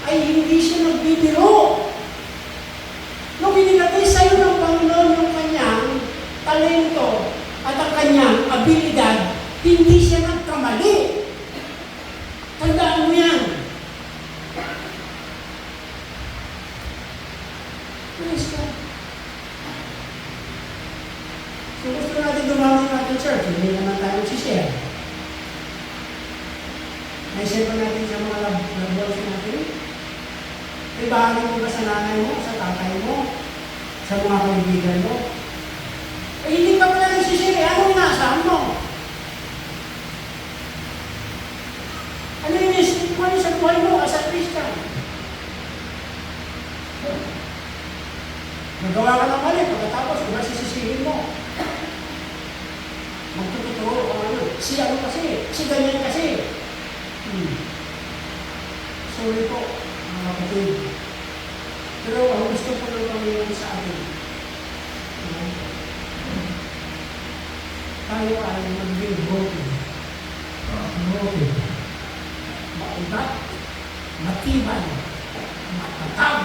ay hindi siya nagbibiro. Nung binigay sa iyo ng Panginoon yung kanyang talento at ang kanyang abilidad, hindi siya nagkamali. Tandaan mo yan. Praise God. So gusto natin dumami ng ating church, hindi naman tayo share. Naisip pa natin sa mga love natin. Ibahagi mo ba sa nanay mo, sa tatay mo, sa mga kaibigan mo? Eh, hindi ka pala nagsishare. Anong nasaan mo? Ano yung isip mo sa buhay mo as a Christian? Nagawa ka ng mali, pagkatapos, diba sisisihin mo? Magtuturo ka ano. Si ano kasi, si ganyan kasi. Sorry po, mga kapatid. Pero ang gusto po ng Panginoon sa atin, tayo ay maging broken. Maugat, matibay, matatag,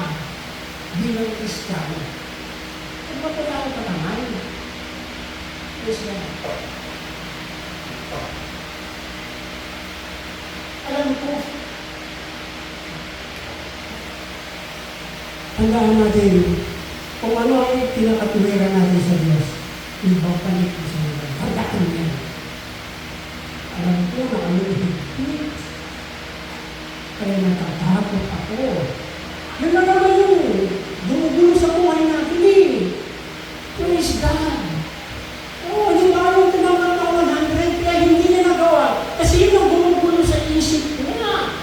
bilang Kristiyano. Kung ba tayo patamay? Yes, God. Alam ko, tandaan natin, kung ano ay pinakatuwiran natin sa Diyos, ibabalik ko sa mga. Tandaan niya. Alam ko na ano higit. Kaya natatakot ako. Yan na naman yung dumudulo sa buhay natin eh. Praise God. Oo, yung parang tumama na 100, kaya hindi niya nagawa. Kasi yun ang gumugulo sa isip niya.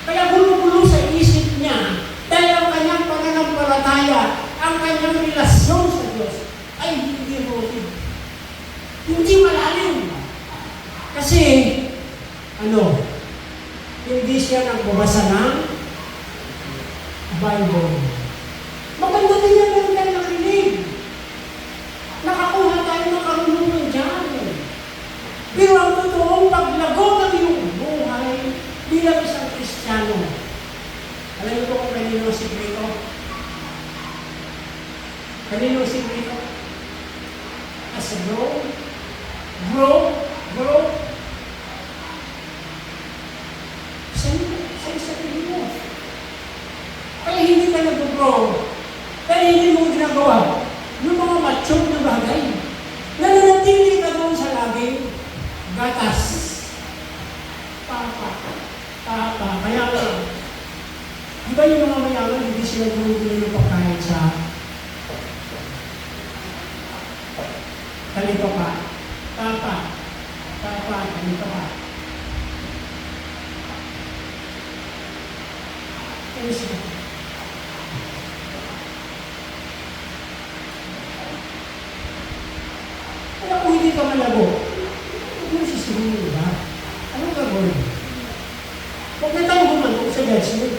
Kaya gumugulo sa isip niya. Dahil ang kanyang pananampalataya, ang kanyang relasyon sa Diyos, ay hindi rooted. Hindi malalim. Kasi, hindi siya nagbabasa ng Bible. Maganda din yan lang tayo nakinig. Nakakuha tayo ng karunungan dyan. Pero ang totoong paglago ng iyong buhay bilang isang Kristiyano. Alam niyo po kung kanino ang sikreto? Kanino ang sikreto? As a grow. Sa tingin mo. Kaya hindi ka nag-grow. Kaya hindi mo ginagawa yung mga mature na bagay. Nananatili ka doon sa laging gatas. Papa. Kaya di ba yung mga mayaman, hindi sila bumibili ng pagkain sa kanito pa. Papa, kanito pa. Kaya kung hindi ka malago, huwag mo sisihin ba? Anong gagawin? Huwag na tayo humantong sa judgment.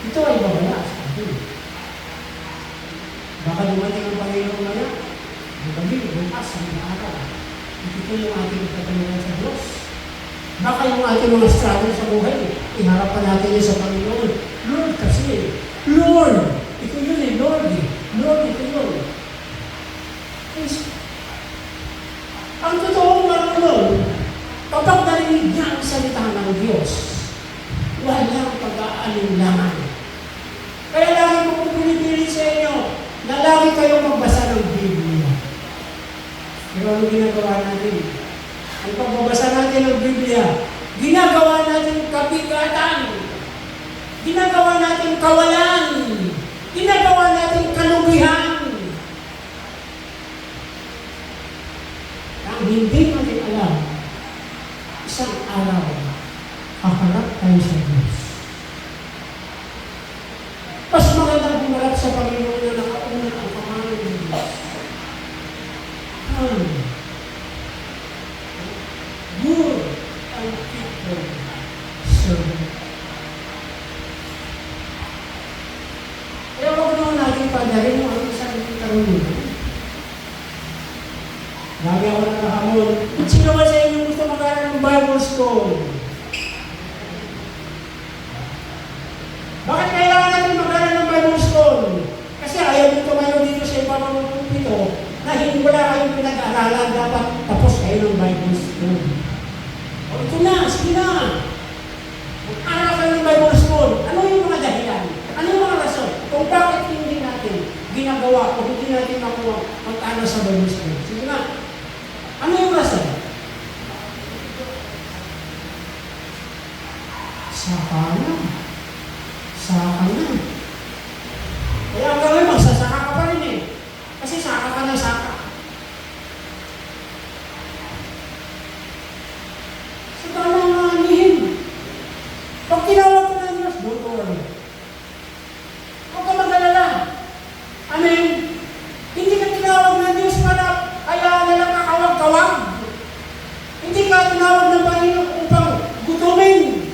Ito ay babala sa atin. Baka dumating ang Panginoon na yan. Ang gabi. bukas ang araw. Ito yung ating katanungan sa Diyos. Baka yung ating mga struggle sa buhay, iharap pa natin yun sa Panginoon. Lord kasi, Lord, ito yun Lord eh. Lord, ito yun. Ang totoong marunong, kapag narinig niya ang salita ng Diyos, walang pag-aalinlangan. Kaya lagi ko po pinipilit sa inyo na lagi kayong magbasa ng Biblia. Pero ano ginagawa natin? Ang pagbabasa natin ng Biblia, ginagawa natin kabigatan, ginagawa natin kawalan, ginagawa natin kalugihan. Ang hindi natin alam, isang araw, kaharap tayo sa Diyos. Mas magandang bumarap sa Panginoon na nakaunat ang pangalan ng Diyos. Good and faithful servant. Kaya huwag naman natin padarin mo ang isang karunungan. Lagi ako nakahamon. Sino ba sa inyo gusto mag-aaral ng Bible School? Bakit kailangan natin mag-aaral ng Bible School? Kasi ayaw dito kayo dito sa ibang pulpito na hindi wala kayong pinag-aaralan, dapat tapos kayo ng Bible School. O ito na, sige na. Mag-aaral kayo ng Bible School. Ano yung mga dahilan? Ano yung mga rason? Kung bakit hindi natin ginagawa o hindi natin makuha mag-aaral sa Bible School? Sige na. Ano yung rason? Saka na. Saka na. Kaya ang gawin, magsasaka ka pa rin eh. Kasi saka ka ng saka. Saka na nga anihin. Pag tinawag ko ng Diyos, don't worry. Huwag ka mag-alala. Amen? Hindi ka tinawag ng Diyos para kaya nalang kakawag-kawag. Hindi ka tinawag ng Panginoon upang gutumin.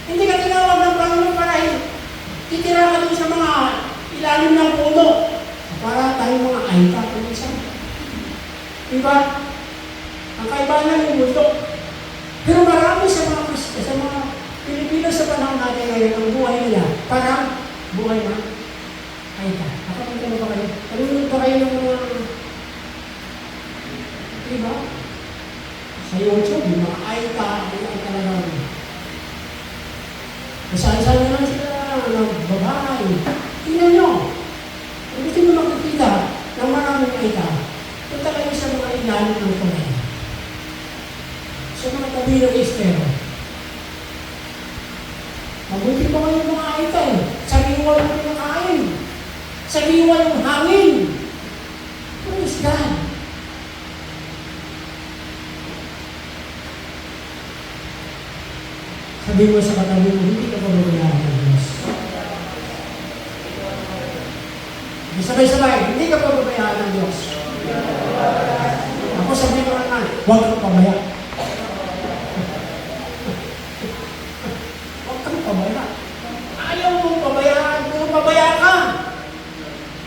Hindi ka tinawag ng Panginoon para titira ka doon sa mga ilalim ng puno. Para tayong mga ayta kung isa. Diba? Ang kaibahan yung mundo. Pero marami sa mga Pilipino sa panahon natin ngayon, ang buhay nila, parang buhay na ayta. Nakapagkano ba kayo? Nalulog ba kayo ng mga diba? Sa YouTube, yung mga ayta, ay talagang masaya-saya naman sila ng babae. Tingnan nyo. Kung gusto nyo makikita ng maraming ayta, punta kayo sa mga ilalim ng tulay. Sa mga tabi ng estero. Mabuti pa kayo mga ayta eh. Sariwa yung pinakain. Sariwa yung hangin. Praise God. Sabi mo sa katabi mo, hindi ka pababayaan ng Diyos. Sabay-sabay, hindi ka pababayaan ng Diyos. Ako sabi ko naman, huwag kang pabaya. Huwag kang pabaya. Ayaw mong pabayaan, kung pabaya ka.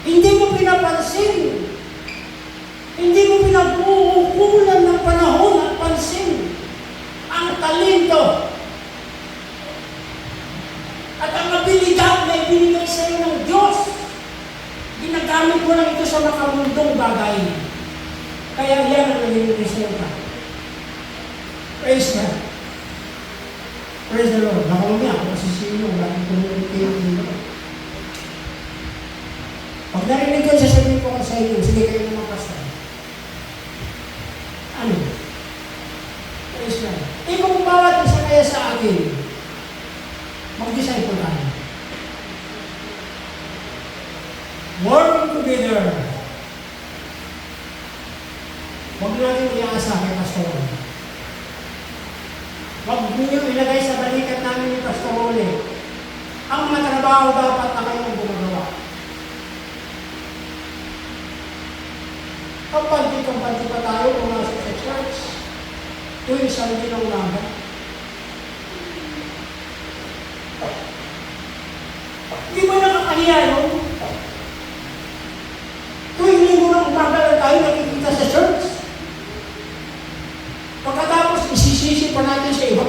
Hindi mo pinapansin. Hindi mo pinag-uukulan ng panahon at pansin. Ang talento at ang abilidad na ibinigay sa iyo ng Diyos, ginagamit mo lang ito sa makamundong bagay. Kaya yan ang naging resulta. Praise God. Praise the Lord. Nakamami ako kasi sino, lagi tumulong kayo ng Lord. Pag narinig ko, sasabihin ko sa inyo, sige kayo naman pastor. Ano? Praise God. Kung bawat isa kaya sa akin, mag-disciple tayo. Working together. Huwag natin i-aasa kay Pastor. Huwag niyo ilagay sa balikat namin ni Pastor Ole. Ang mga trabaho dapat na kayong gumagawa. Kapanti pa tayo pumasok sa church. Tuwing Sunday ng umaga. Hindi ba nakakahiya yun? Tuwing linggo ng umaga lang tayo nakikita sa church. sinisisi pa natin sa iba.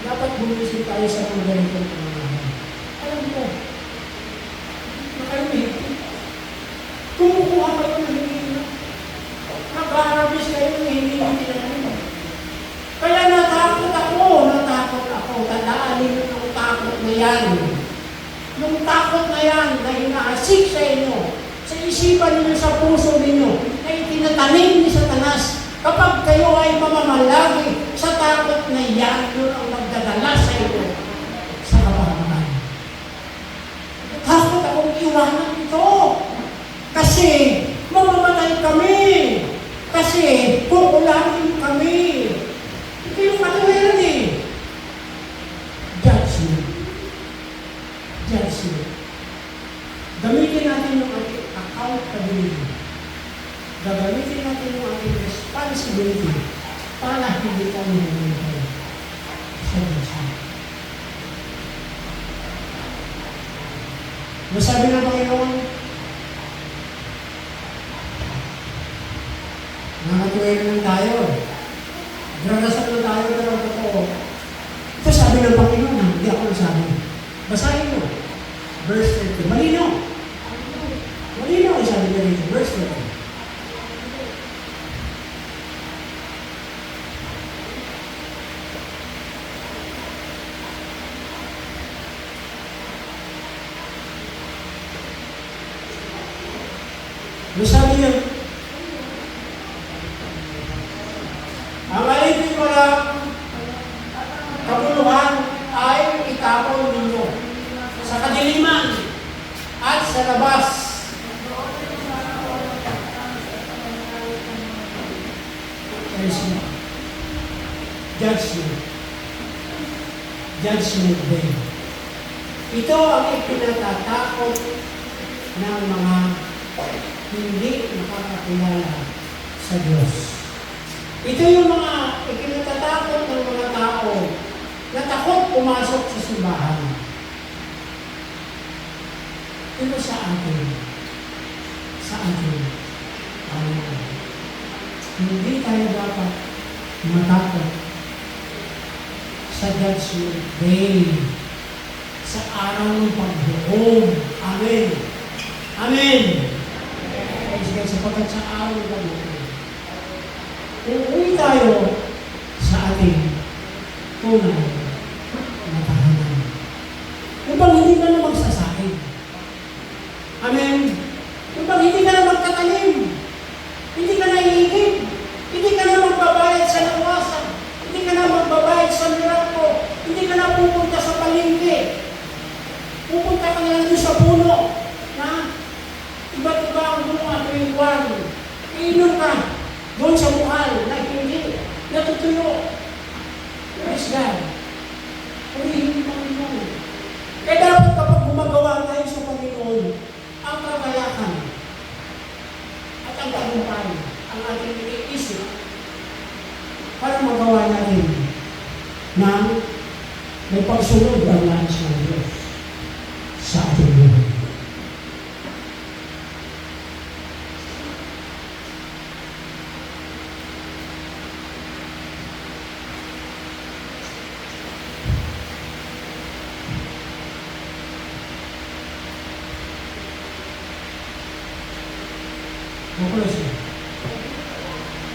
Dapat bumisip tayo sa mga ganitong pangalaman. Alam mo, nakalumit. Kumukuha kayo ng hindi na. Nag-harvest kayo ng hindi na tinanong. Kaya natakot ako. Tandaan ninyo ng takot na yan. Yung takot na yan na inaasik sa inyo, sa isipan ninyo, sa puso ninyo, na itinatanim ni Satanas. Kapag kayo ay mamamalagi sa takot na yan, yun ang magdadala sa inyo sa kapahamakan. Takot akong iwanan ito. Kasi mamamatay kami. Kasi kukulangin kami. Ito yung katuwiran eh. Judgment. Gamitin natin yung ating accountability. Gagamitin natin yung ating responsibility para hindi tayo mamatay sa Diyos. Masabi ng Panginoon, nakatuwin lang tayo. Drarasal na tayo, pero totoo. Ito sabi ng Panginoon, hindi ako nasabi. Basahin mo. Verse 30. Malinaw. Malinaw ang sabi niya dito. Verse 30. Sabi niya, ang alipin ko lang kabuluhan ay itapon ninyo sa kadiliman at sa labas. Judgment Day. Ito ang ipinatatakot ng mga hindi nakakakilala sa Diyos. Ito yung mga ipinatatakot ng mga tao na takot pumasok sa simbahan. Ito sa atin. Hindi tayo dapat matakot sa Judgment Day, sa araw ng paghukom. Amen. Amen. Sapagkat sa araw ng paghukom, uuwi tayo sa ating tunay na tahanan. Upang hindi ka na magsasakit. Amen. Upang hindi ka na magtatanim. Hindi ka na iigib. Hindi ka na magbabayad sa lawasan. Hindi ka na magbabayad sa mirako. Hindi ka na pupunta sa palengke. Pupunta ka na lang sa puno. Iba't iba ang bunga tuwing buwan. Iinom ka doon sa buhal na hindi natutuyo. Praise God. Purihin mo Panginoon. Kaya dapat kapag gumagawa tayo sa Panginoon, ang kagayakan at ang tagumpay ang ating iniisip para magawa natin ng may pagsunod ang nais ng Diyos sa ating buhay.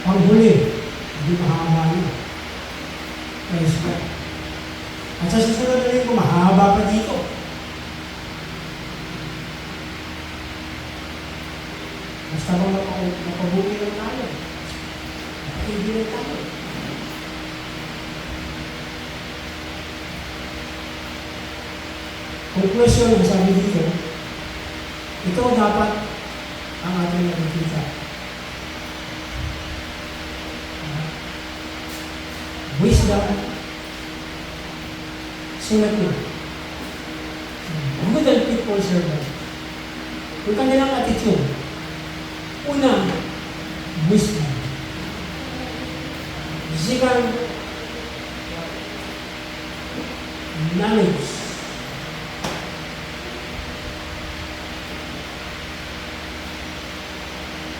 Ang huli, hindi mahaba niya. Praise God. At sa susunod na rin ko, mahaba pa dito. Basta ba mapabuti lang tayo? Hindi lang tayo. Conclusion na sabi dito, ito dapat ang ating nakikita. Wisdom, sulat mo. Good and faithful servant. Yung kanilang attitude. Una, wisdom. Second, knowledge.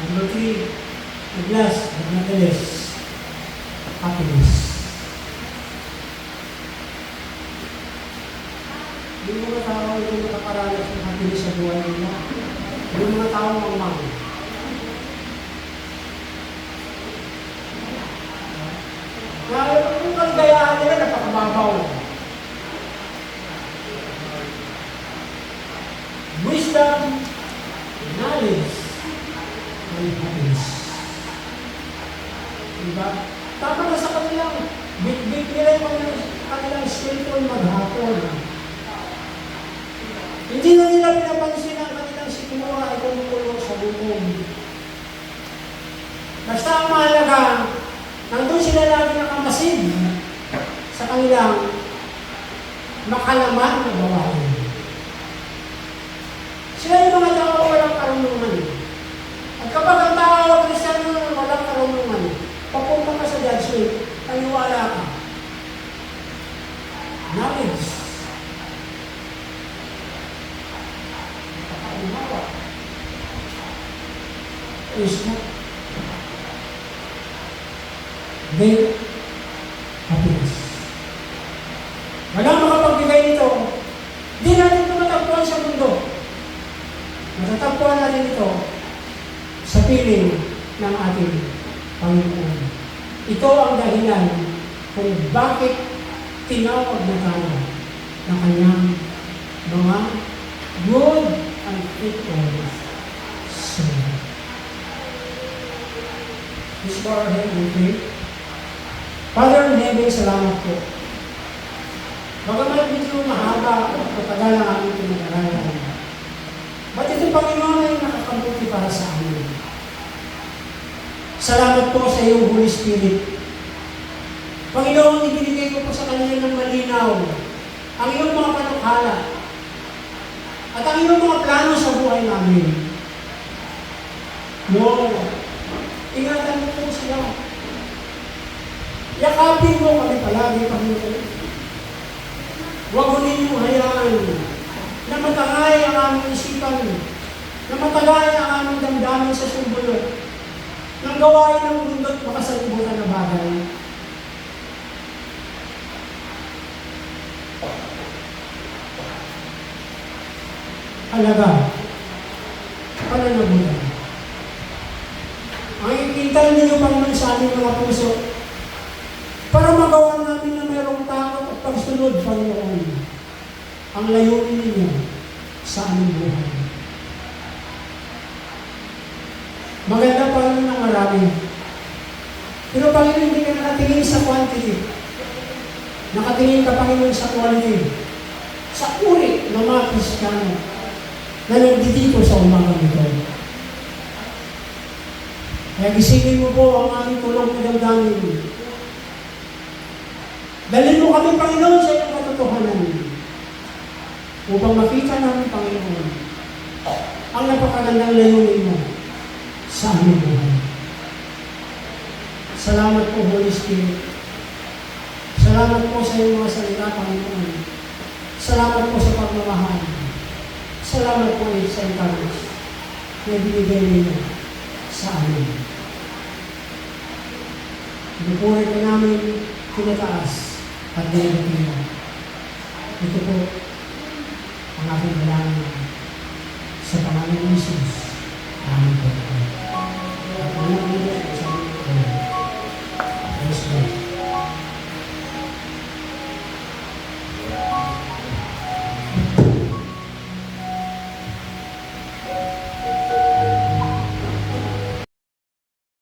Number 3, At last, but not the least, happiness. Yung mga tao yung nakakaranas ng happiness sa buhay nila, yung mga tao mangmang. Kaya kung kaligayahan nila, napakababaw. Wisdom, knowledge, and happiness. Diba? Tama na sa kanilang, bit-bit nila yung kanilang cellphone maghapon. Hindi na nila pinapansin ang kanilang sikmura ay kumukulong sa bubong. Basta ang mahalaga, nandun sila lagi nakamasid sa kanilang makalaman na babae. Sila yung mga tao walang karunungan. At kapag ang tao Kristiyano walang karunungan, papunta ka sa judgment, paniwala ka. Knowledge. Nakakaunawa. Is not. Then, happiness. Walang makapagbigay nito. Hindi natin ito matagpuan sa mundo. Matatagpuan natin ito sa piling ng ating Panginoon. Ito ang dahilan kung bakit tinawag na tayo ng kanyang mga good and faithful servant. Let's bow our head and pray. Father in heaven, salamat po. Bagamat medyo mahaba at matagal ang aming pinag-aralan, ba't ito, Panginoon, ay nakakabuti para sa amin? Salamat po sa iyong Holy Spirit. Panginoon, ibinigay ko po sa kanila ng malinaw ang iyong mga panukala at ang iyong mga plano sa buhay namin. Lord, ingatan mo po sila. Yakapin mo kami palagi, Panginoon. Huwag mo ninyong hayaan na matangay ang aming isipan, na matagay ang aming damdamin sa sumbulot, ng gawain ng mundo at makasalibutan na bagay. Alaga, pananagutan. Ang ikintay ninyo, Panginoon, sa aming mga puso, para magawa namin na mayroong takot at pagsunod, Panginoon, ang layunin ninyo sa aming buhay. Maganda pa rin ng marami. Pero Panginoon, hindi ka nakatingin sa quantity. Nakatingin ka, Panginoon, sa quality. Sa uri ng mga Kristiyano na nandito sa umaga nito. Kaya gisingin mo po ang aming tulong na damdamin. Dalhin mo kami, Panginoon, sa iyong katotohanan upang makita namin, Panginoon, ang napakagandang layunin mo sa aming buhay. Salamat po, Holy Spirit. Salamat po sa iyong mga salita, Panginoon. Salamat po sa pagmamahal. Salamat po sa encourage na binigay ninyo sa amin. Inupunin ka namin tinataas at dinagdagan. Ito po ang aking dalangin sa pangalan ng Jesus.